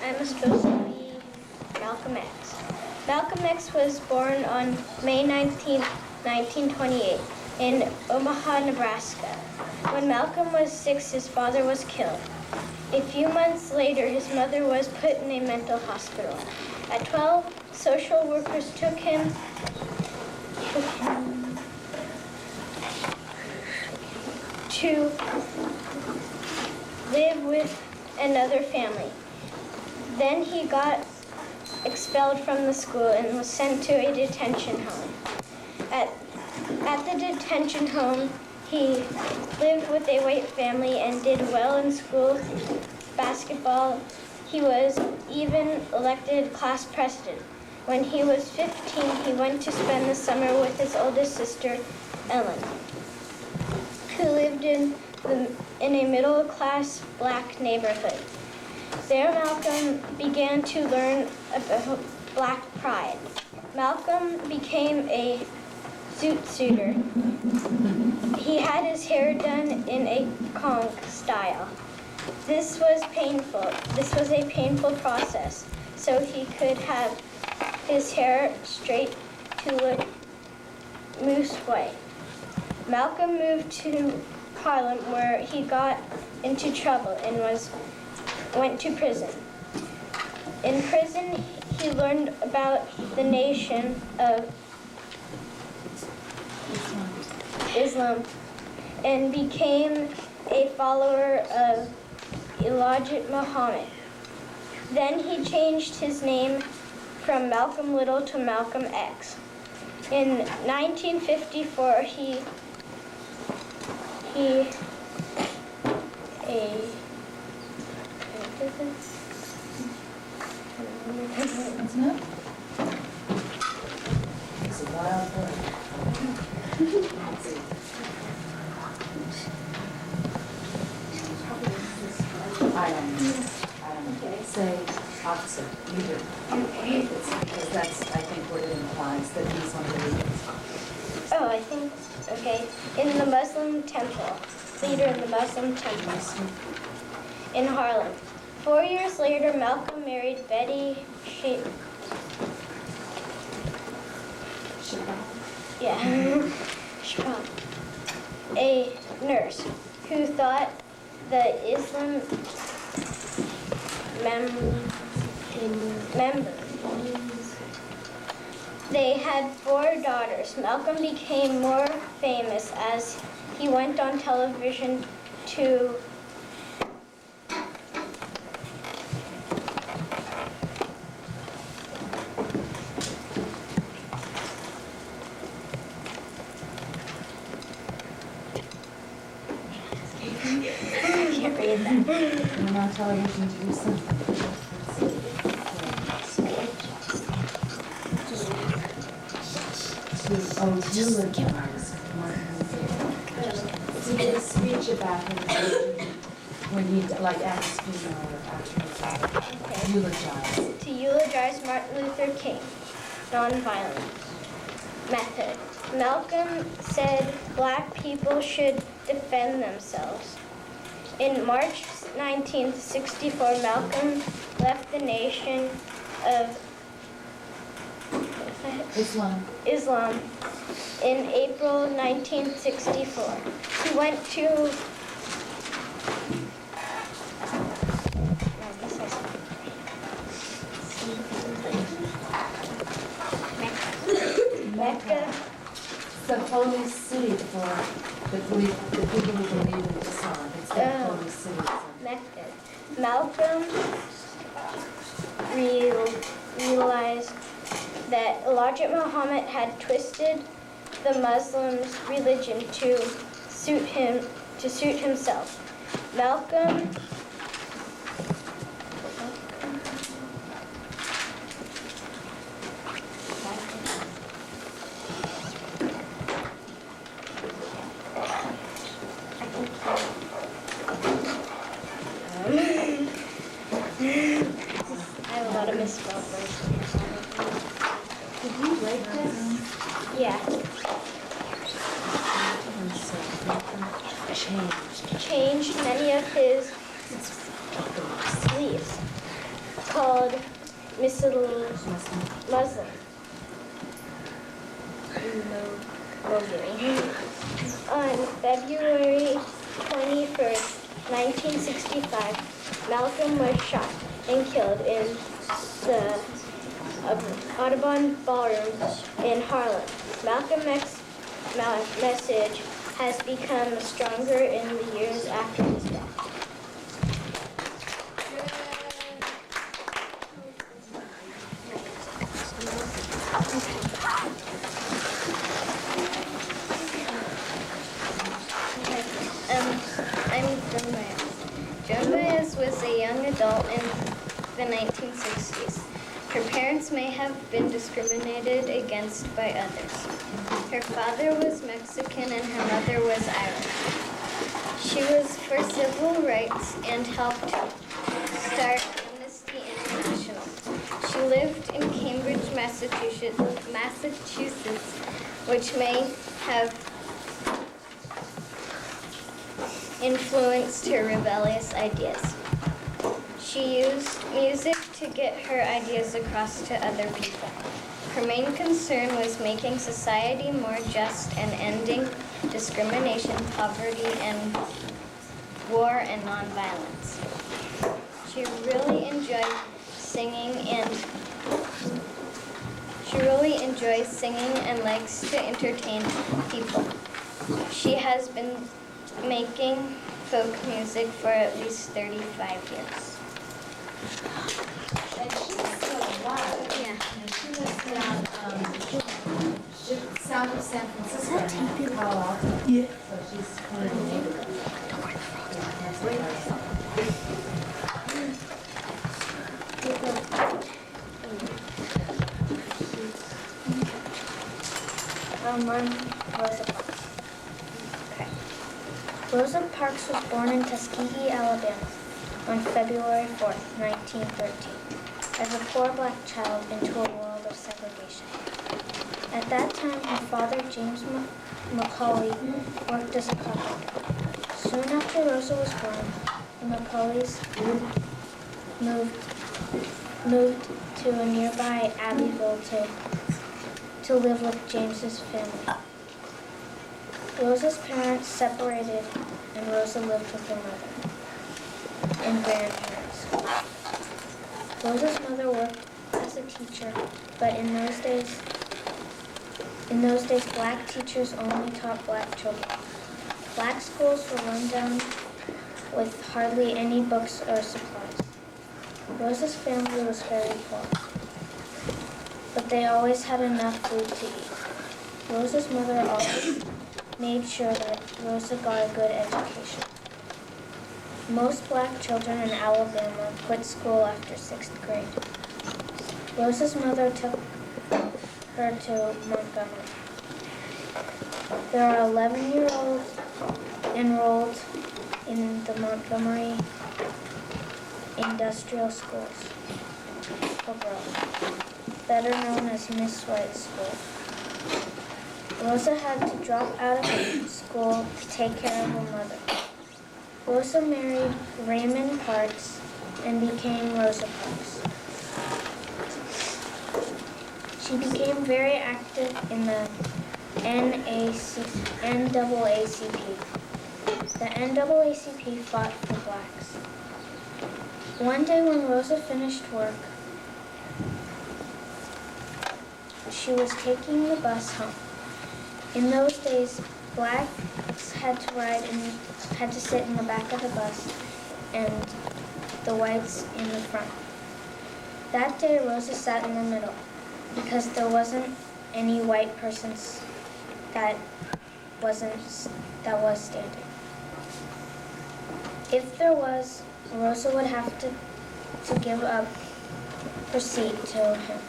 I'm supposed to be Malcolm X. Malcolm X was born on May 19, 1928 in Omaha, Nebraska. When Malcolm was 6, his father was killed. A few months later, his mother was put in a mental hospital. At 12, social workers took him to live with another family. Then he got expelled from the school and was sent to a detention home. At the detention home, he lived with a white family and did well in school, basketball. He was even elected class president. When he was 15, he went to spend the summer with his oldest sister, Ellen, who lived in a middle-class black neighborhood. There, Malcolm began to learn about black pride. Malcolm became a zoot suiter. He had his hair done in a conch style. This was painful. This was a painful process, so he could have his hair straight to look moose white. Malcolm moved to Harlem, where he got into trouble and went to prison. In prison, he learned about the nation of Islam and became a follower of Elijah Muhammad. Then he changed his name from Malcolm Little to Malcolm X. In 1954, he It's a wild word. I don't say officer either. It's because that's, I think, what it implies, that he's one of the leaders. Oh, I think, okay. In the Muslim temple, leader in the Muslim temple in Harlem. 4 years later, Malcolm married Betty Chappell, a nurse who thought the Islam member. They had 4 daughters. Malcolm became more famous as he went on television to We're on television to do something. Eulogize Martin Luther. He did a speech about him when he like asked, or eulogize. To eulogize Martin Luther King, nonviolent method. Malcolm said black people should defend themselves. In March 1964, Malcolm left the Nation of Islam in April 1964. He went to Mecca. The holy city for the people who believe in Islam. It's the holy city. Mecca. Malcolm realized that Elijah Muhammad had twisted the Muslims' religion to suit himself. Malcolm I have a lot of misspelled words. Did you write this? Yeah. Changed many of his sleeves, called Muslim. On February 21st, 1965, Malcolm was shot and killed in the Audubon Ballroom in Harlem. Malcolm's message has become stronger in the years after his death. I'm Joan Baez. Joan Baez was a young adult in the 1960s. Her parents may have been discriminated against by others. Her father was Mexican and her mother was Irish. She was for civil rights and helped start Amnesty International. She lived in Cambridge, Massachusetts, which may have influenced her rebellious ideas. She used music to get her ideas across to other people. Her main concern was making society more just and ending discrimination, poverty, and war and nonviolence. She really enjoyed singing and likes to entertain people. She has been making folk music for at least 35 years. And she's still alive. Yeah. And she lives down south of San Francisco, Palo Alto. Yeah. So she's one of the neighborhood. I'm Rosa Parks. Okay. Rosa Parks was born in Tuskegee, Alabama on February 4th, 1913, as a poor black child into a world of segregation. At that time, her father, James Macaulay, worked as a carpenter. Soon after Rosa was born, the Macaulays moved to a nearby Abbeville to live with James's family. Rosa's parents separated and Rosa lived with her mother and grandparents. Rosa's mother worked as a teacher, but in those days black teachers only taught black children. Black schools were run down with hardly any books or supplies. Rosa's family was very poor, but they always had enough food to eat. Rosa's mother always made sure that Rosa got a good education. Most black children in Alabama quit school after 6th grade. Rosa's mother took her to Montgomery. There are 11-year-olds enrolled in the Montgomery Industrial Schools for Girls, better known as Miss White's School. Rosa had to drop out of school to take care of her mother. Rosa married Raymond Parks and became Rosa Parks. She became very active in the NAACP. The NAACP fought for blacks. One day when Rosa finished work, she was taking the bus home. In those days, blacks had to sit in the back of the bus and the whites in the front. That day, Rosa sat in the middle because there wasn't any white persons that was standing. If there was, Rosa would have to give up her seat to him.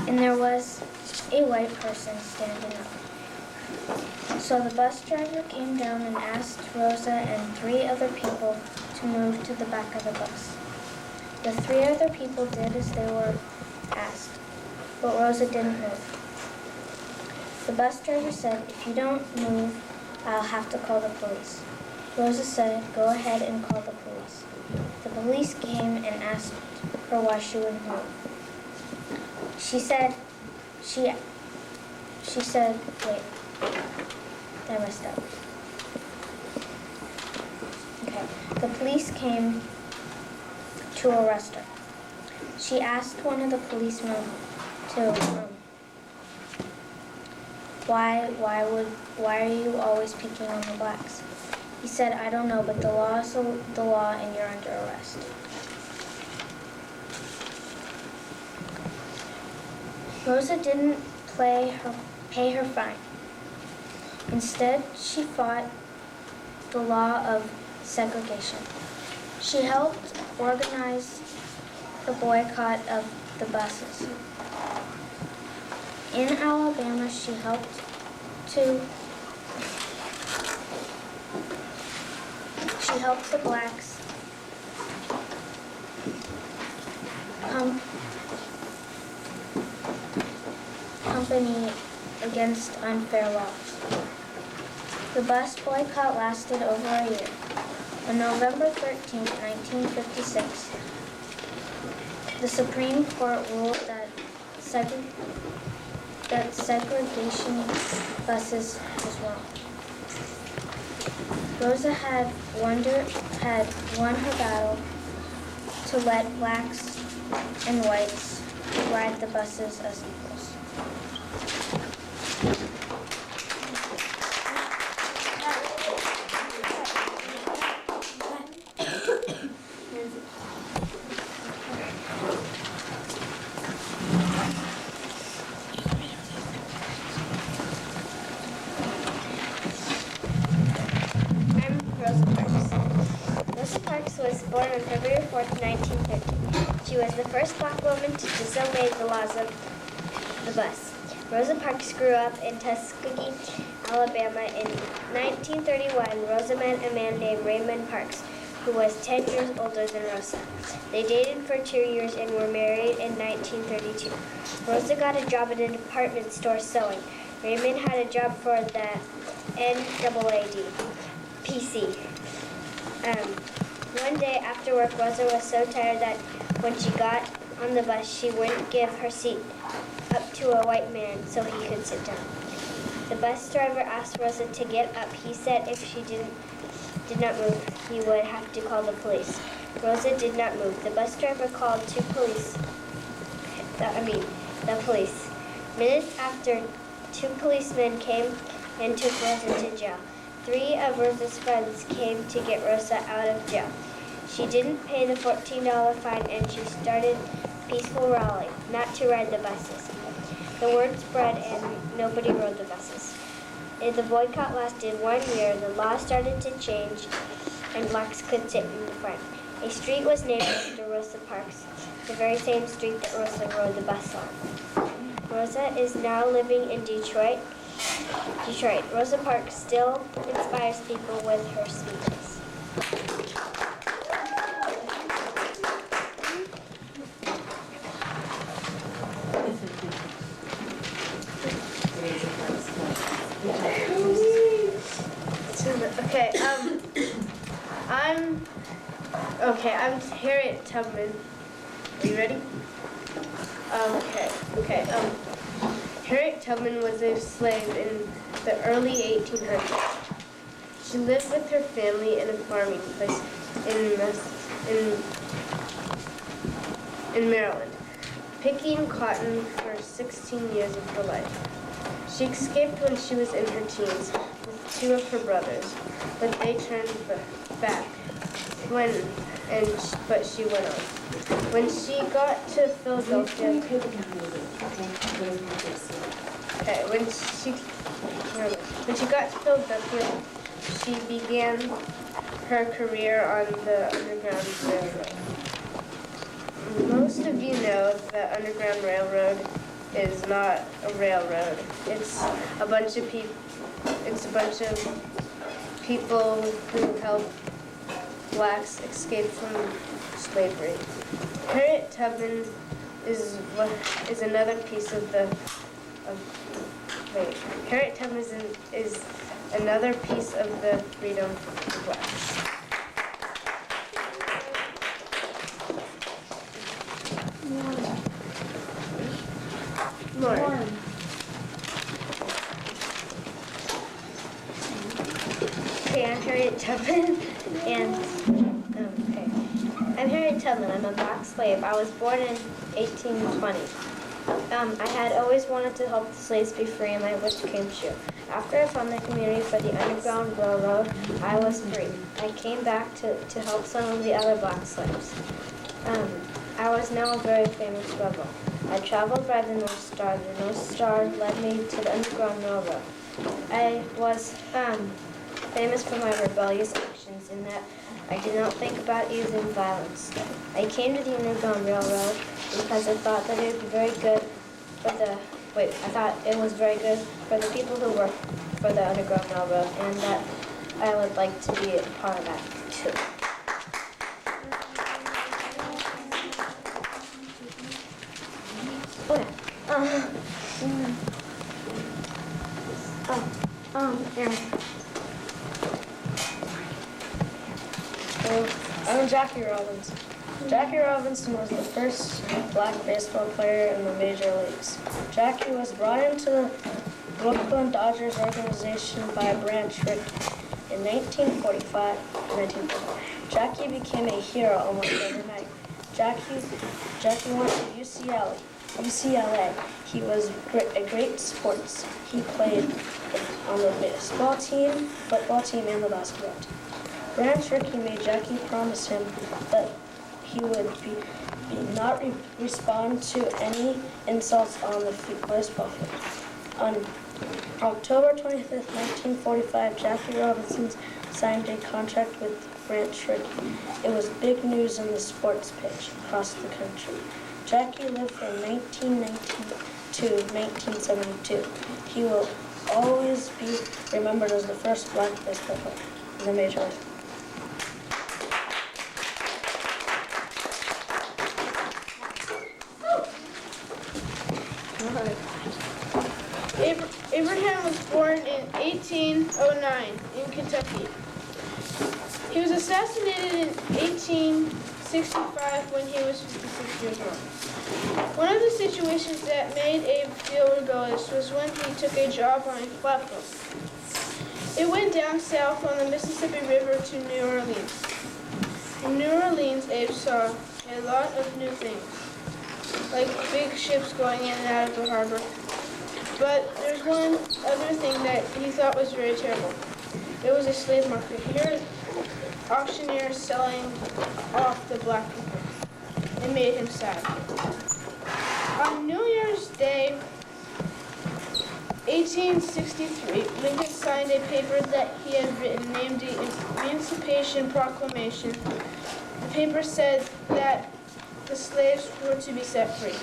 And there was a white person standing up. So the bus driver came down and asked Rosa and 3 other people to move to the back of the bus. The 3 other people did as they were asked, but Rosa didn't move. The bus driver said, "If you don't move, I'll have to call the police." Rosa said, "Go ahead and call the police." The police came and asked her why she wouldn't move. She said, wait, I messed up. Okay, the police came to arrest her. She asked one of the policemen why are you always picking on the blacks? He said, "I don't know, but the law is the law and you're under arrest." Rosa didn't pay her fine. Instead, she fought the law of segregation. She helped organize the boycott of the buses. In Alabama, she helped the blacks company against unfair laws. The bus boycott lasted over a year. On November 13, 1956, the Supreme Court ruled that segregation buses was wrong. Rosa had won her battle to let blacks and whites ride the buses as equals. Parks was born on February 4th, 1930. She was the first black woman to disobey the laws of the bus. Rosa Parks grew up in Tuskegee, Alabama. In 1931, Rosa met a man named Raymond Parks, who was 10 years older than Rosa. They dated for 2 years and were married in 1932. Rosa got a job at a department store sewing. Raymond had a job for the NAAD PC. One day after work, Rosa was so tired that when she got on the bus, she wouldn't give her seat up to a white man so he could sit down. The bus driver asked Rosa to get up. He said if she did not move, he would have to call the police. Rosa did not move. The bus driver called the police. Minutes after, 2 policemen came and took Rosa to jail. 3 of Rosa's friends came to get Rosa out of jail. She didn't pay the $14 fine and she started a peaceful rally not to ride the buses. The word spread and nobody rode the buses. The boycott lasted 1 year. The law started to change and blacks could sit in the front. A street was named after Rosa Parks, the very same street that Rosa rode the bus on. Rosa is now living in Detroit. Rosa Parks still inspires people with her speeches. I'm Harriet Tubman. Are you ready? Harriet Tubman was a slave in the early 1800s. She lived with her family in a farming place in Maryland, picking cotton for 16 years of her life. She escaped when she was in her teens with 2 of her brothers, but they turned back but she went on. When she got to Philadelphia, she began her career on the Underground Railroad. Most of you know the Underground Railroad is not a railroad. It's a bunch of people who help blacks escape from slavery. Harriet Tubman is another piece of Harriet Tubman is another piece of the freedom of blacks. Lauren. Okay, I'm Harriet Tubman, I'm Harriet Tubman. I'm a black slave. I was born in 1820. I had always wanted to help the slaves be free, and my wish came true. After I found the community for the Underground Railroad, I was free. I came back to help some of the other black slaves. I was now a very famous rebel. I traveled by the North Star. The North Star led me to the Underground Railroad. I was famous for my rebellious actions in that I did not think about using violence. I came to the Underground Railroad because I thought that it would be very good for the people who work for the Underground Railroad, and that I would like to be a part of that too. I'm Jackie Robinson. Jackie Robinson was the first black baseball player in the major leagues. Jackie was brought into the Brooklyn Dodgers organization by Branch Rickey in 1945. Jackie became a hero almost overnight. Jackie went to UCLA. He was a great sports. He played on the baseball team, football team, and the basketball team. Branch Rickey made Jackie promise him that he would not respond to any insults on the baseball field. On October 25th, 1945, Jackie Robinson signed a contract with Branch Rickey. It was big news on the sports pitch across the country. Jackie lived from 1919 to 1972. He will always be remembered as the first black baseball player in the major league. Abraham was born in 1809 in Kentucky. He was assassinated in 1865 when he was 56 years old. One of the situations that made Abe feel rebellious was when he took a job on a flatboat. It went down south on the Mississippi River to New Orleans. In New Orleans, Abe saw a lot of new things, like big ships going in and out of the harbor. But there's one other thing that he thought was very terrible. It was a slave market. He heard auctioneers selling off the black people. It made him sad. On New Year's Day, 1863, Lincoln signed a paper that he had written named the Emancipation Proclamation. The paper said that the slaves were to be set free.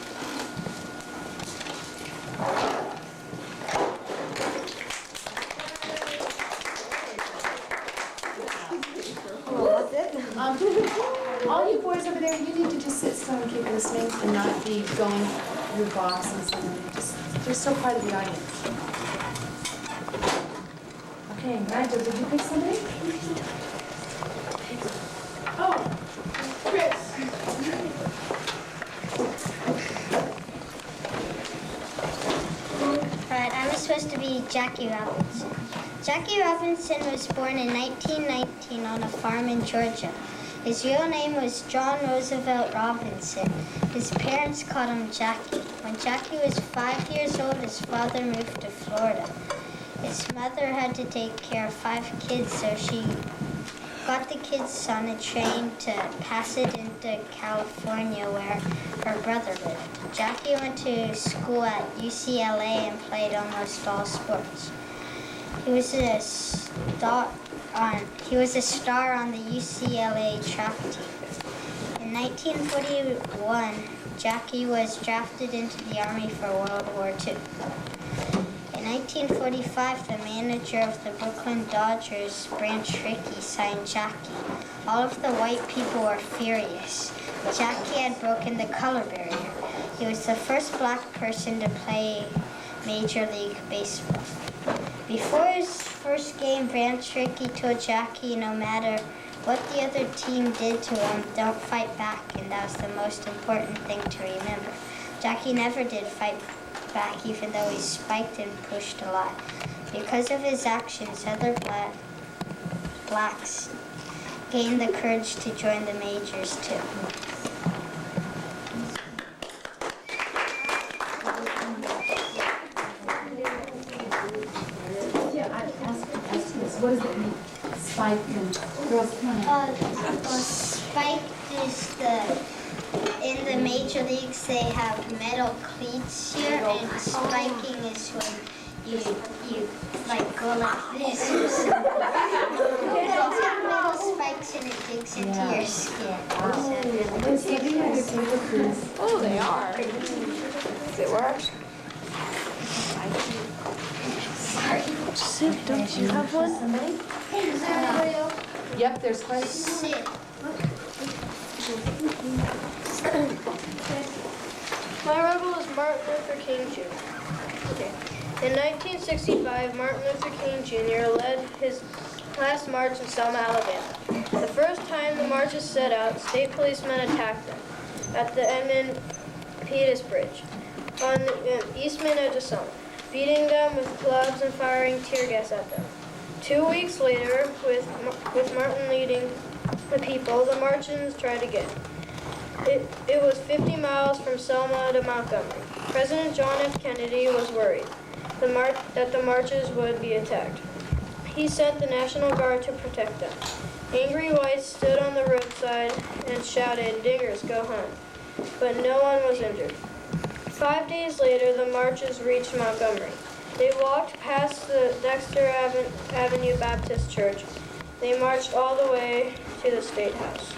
All you boys over there, you need to just sit still and keep listening and not be going your box and something. Just so part of the audience. Okay, Nigel, did you pick somebody? Oh, Chris. Alright, I'm supposed to be Jackie Robinson. Jackie Robinson was born in 1919 on a farm in Georgia. His real name was John Roosevelt Robinson. His parents called him Jackie. When Jackie was 5 years old, his father moved to Florida. His mother had to take care of 5 kids, so she got the kids on a train to Pasadena, California, where her brother lived. Jackie went to school at UCLA and played almost all sports. He was a star on the UCLA track team. In 1941, Jackie was drafted into the Army for World War II. In 1945, the manager of the Brooklyn Dodgers, Branch Rickey, signed Jackie. All of the white people were furious. Jackie had broken the color barrier. He was the first black person to play Major League Baseball. Before his first game, Branch Rickey told Jackie no matter what the other team did to him, don't fight back, and that was the most important thing to remember. Jackie never did fight back, even though he spiked and pushed a lot. Because of his actions, other blacks gained the courage to join the majors too. What does it mean? Spike and girls, come on. Spike is in the major leagues they have metal cleats here, and spiking is when you like go like this or something. It's have metal spikes and it digs into your skin. Oh, they are. Does it work? Sid, don't you have one? Yep, there's quite a few. Sit. My rebel is Martin Luther King Jr. Okay. In 1965, Martin Luther King Jr. led his last march in Selma, Alabama. The first time the marches set out, state policemen attacked them at the Edmund Pettus Bridge on the eastern edge of Selma, beating them with clubs and firing tear gas at them. 2 weeks later, with Martin leading the people, the marchers tried again. It was 50 miles from Selma to Montgomery. President John F. Kennedy was worried that the marchers would be attacked. He sent the National Guard to protect them. Angry whites stood on the roadside and shouted, "Diggers, go home." But no one was injured. 5 days later, the marchers reached Montgomery. They walked past the Dexter Avenue Baptist Church. They marched all the way to the State House.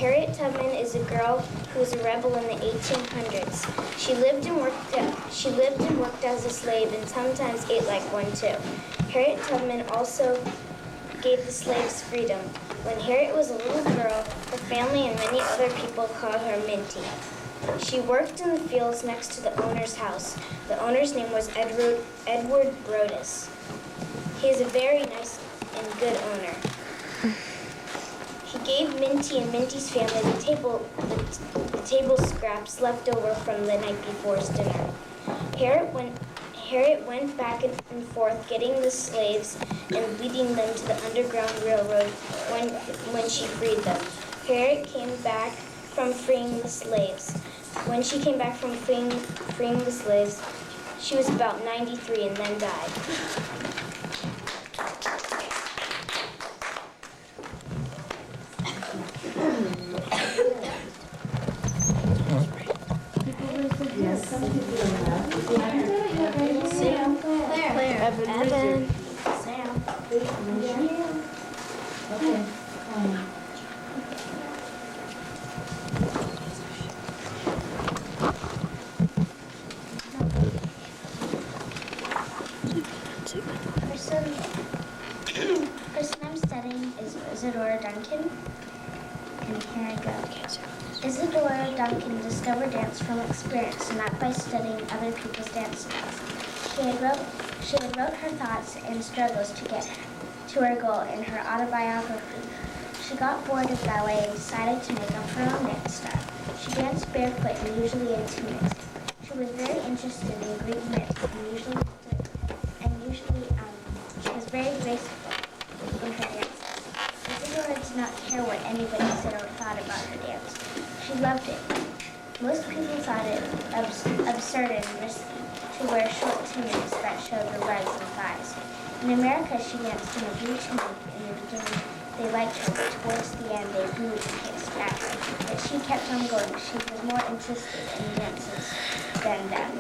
Harriet Tubman is a girl who was a rebel in the 1800s. She lived and worked as a slave and sometimes ate like one too. Harriet Tubman also gave the slaves freedom. When Harriet was a little girl, her family and many other people called her Minty. She worked in the fields next to the owner's house. The owner's name was Edward Brodus. He is a very nice and good owner. He gave Minty and Minty's family the table scraps left over from the night before's dinner. Harriet went back and forth getting the slaves and leading them to the Underground Railroad when she freed them. Harriet came back from freeing the slaves. When she came back from freeing the slaves, she was about 93 and then died. Sam. Claire. Evan. Sam. Okay. Person I'm studying is Isadora Duncan. And here I go. Isadora Duncan discovered dance from experience, not by studying other people's dance styles. She had wrote her thoughts and struggles to get to her goal in her autobiography. She got bored of ballet and decided to make up her own dance style. She danced barefoot and usually in tunics. She was very interested in Greek myth and usually she was very graceful in her dances. Isadora did not care what anybody said or thought about her dance. She loved it. Most people thought it absurd and risky to wear short tunics that showed her legs and thighs. In America, she danced in a blue tunic. In the beginning, they liked her, but towards the end, they booed and kissed back. But she kept on going. She was more interested in dances than them.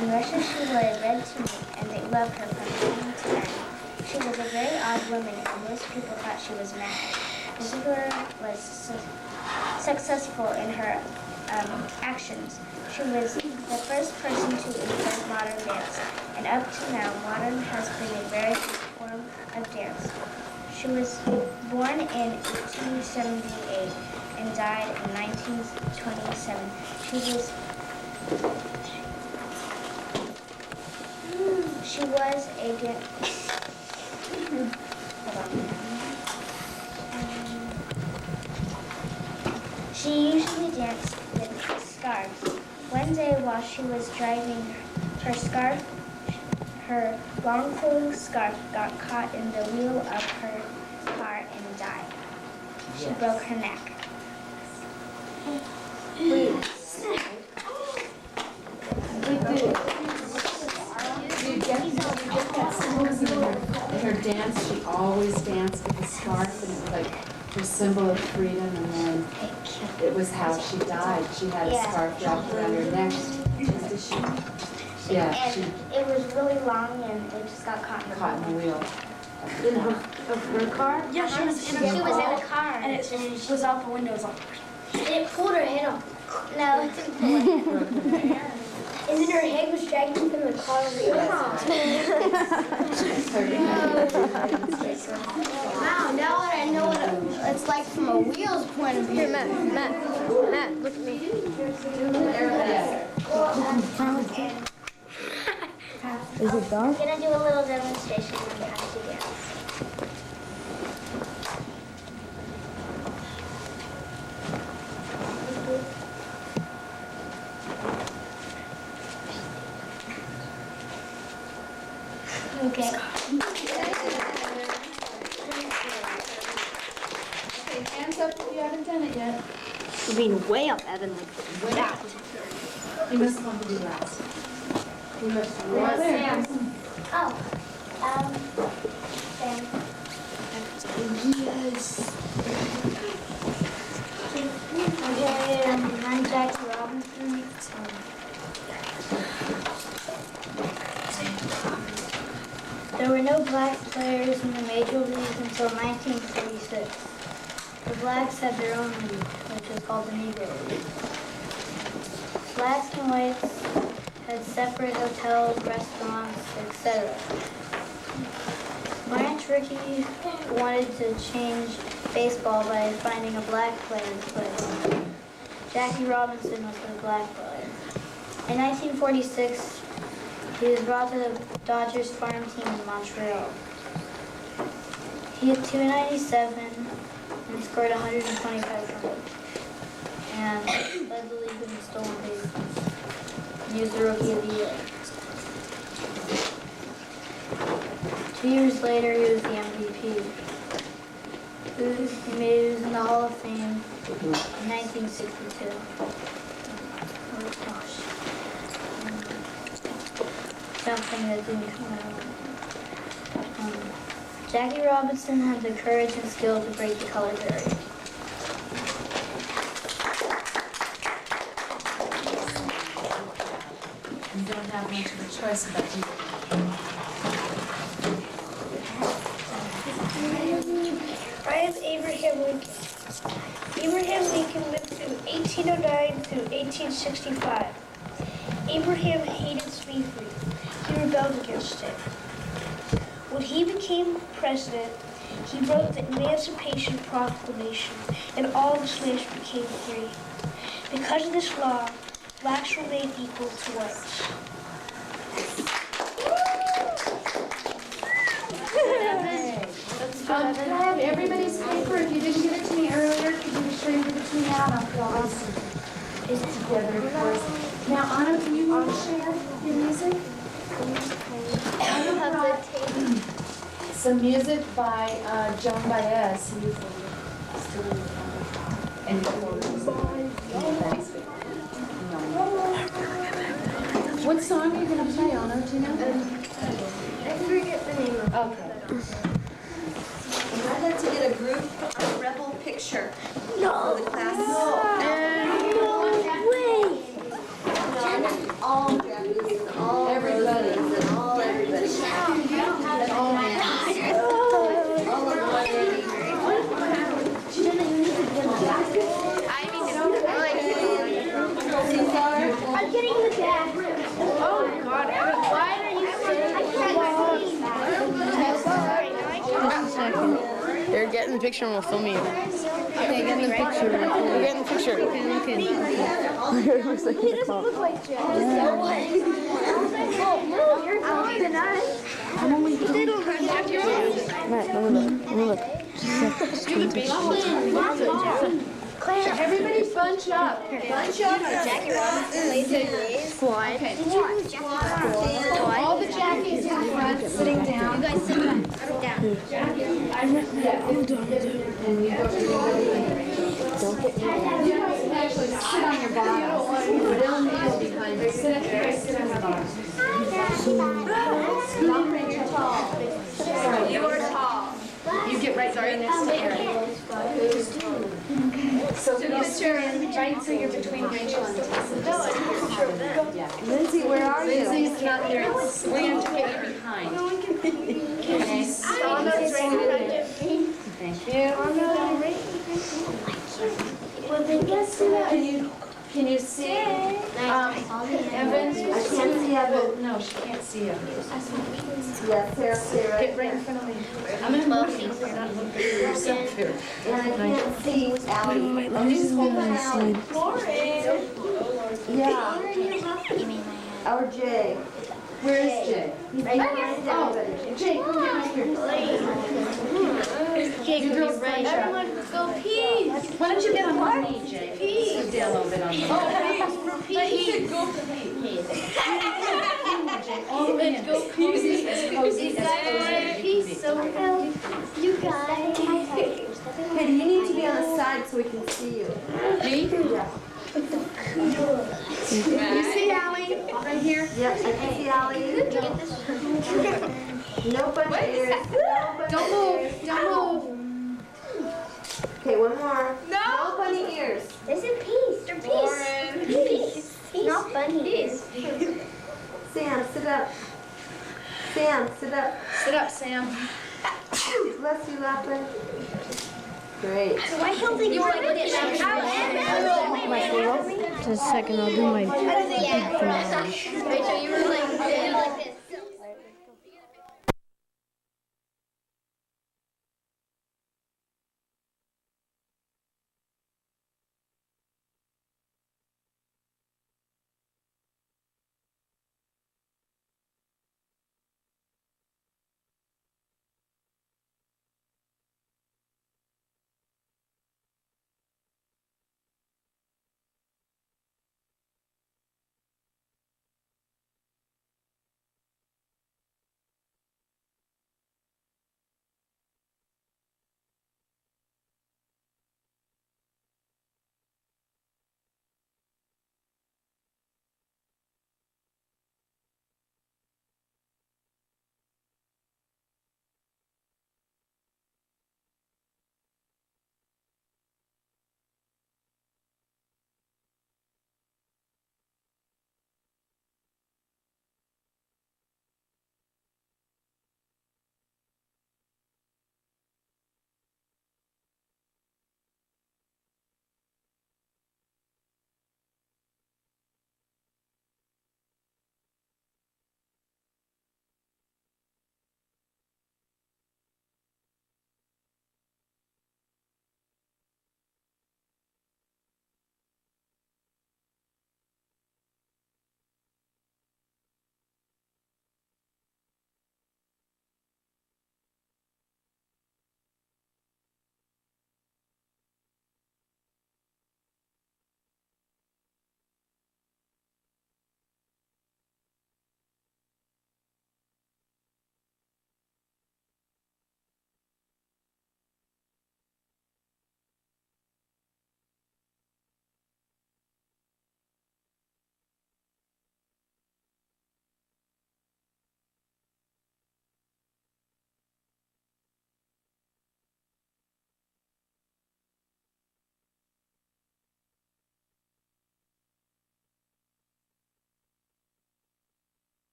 In Russia, she wore a red tunic, and they loved her from beginning to end. She was a very odd woman, and most people thought she was mad. Isadora was successful in her actions. She was the first person to invent modern dance, and up to now, modern has been a very good form of dance. She was born in 1878 and died in 1927. She was a She usually danced with scarves. One day while she was driving, her long flowing scarf got caught in the wheel of her car and died. She broke her neck. In her dance, she always danced with a scarf, and it was like her symbol of freedom, and then it was how she died. She had a scarf wrapped around her neck. It was really long, and it just got caught in the wheel. Of her car? Yeah, she was in a car. And it was out the window. And it pulled her head off. No, it didn't pull her head off. And then her head was dragging from the car. Wow, now that I know what it's like from a wheel's point of view. Here, Matt, look at me. Is it dark? I'm going to do a little demonstration on how to dance. Okay. Hands up if you haven't done it yet. You're being way up, Evan, like way that. You must want to do last. Sam. Oh, Sam. Yes. Okay, I'm Jackie Robinson. There were no black players in the major leagues until 1946. The blacks had their own league, which was called the Negro League. Blacks and whites had separate hotels, restaurants, etc. Branch Rickey wanted to change baseball by finding a black player to play. Jackie Robinson was the black player. In 1946, he was brought to the Dodgers farm team in Montreal. He hit .297 and scored 125 runs, and led the league in stolen bases. He was the Rookie of the Year. 2 years later, he was the MVP. He was in the Hall of Fame in 1962. Oh gosh. Something that didn't come out. Jackie Robinson had the courage and skill to break the color barrier. You don't have much of a choice about who. I am Abraham Lincoln. Abraham Lincoln lived through 1809 through 1865. Abraham hated slavery. He rebelled against it. When he became president, he wrote the Emancipation Proclamation, and all the slaves became free. Because of this law, blacks were made equal to whites. Can I have everybody's paper? If you didn't give it to me earlier, could you be sure you give it to me now? And I'll put all this together, of course. Now, Anna, do you want to share your music? I have some music by Joan Baez, who is still in What song are you going to play, Anna? Do you know? I forget the name of it. Okay. I'd like to get a group rebel picture No. for the class. No way. All Japanese and all Everybody. Roses and all everybody. I'm getting the bag. Oh God! Why are you so They're getting the picture and we'll film you. Okay, get in the picture. We're getting the picture. Okay. It looks like He doesn't look like Jack. Oh, you're calling the knife. I'm only little. Right, let me look. Claire, everybody bunch up. Bunch up. Jackie Robinson, lazy Squad. Okay. All the Jackies in the front sitting down. You guys sit down. Don't get you guys can actually sit on your bottoms. You don't kneel behind you. Sit up here, sit on your bottoms. Stop right, you're tall. You are tall. You get right there next to Eric. So you sit right so you're between Rachel and Tessa. Yeah. Lindsay, where are you? Lindsay's not there. We have to get her behind. Okay. Thank you. Can you see Evans? I can't see Evans. No, she can't see you. Yes, Sarah. Get right in front of me. I'm in love. You're not looking for yourself. And I can't see Allie. Let me just hold on this side. Yeah. Or Jay. Where is Jay? Oh, Jay, come get right here. Jake, You girls right. bunch up. Everyone go pee. Why don't you get on one knee, Jay? Sit down a little bit on the Pee. Go for pee. All the way in. Go cozy as cozy as cozy. So You guys. Hey, you need to be on the side so we can see you. Me? Yeah. You see Allie right here? Yep, I can see Allie. No bunny ears. Don't move. Don't move. Okay, one more. No bunny ears. There's a piece. They're peace. Peace. Not bunnies. Sam, sit up. Sam, sit up. Sit up, Sam. Bless you, Laughlin. Great. Why don't they like this? Just a second, I'll do my Rachel, you were like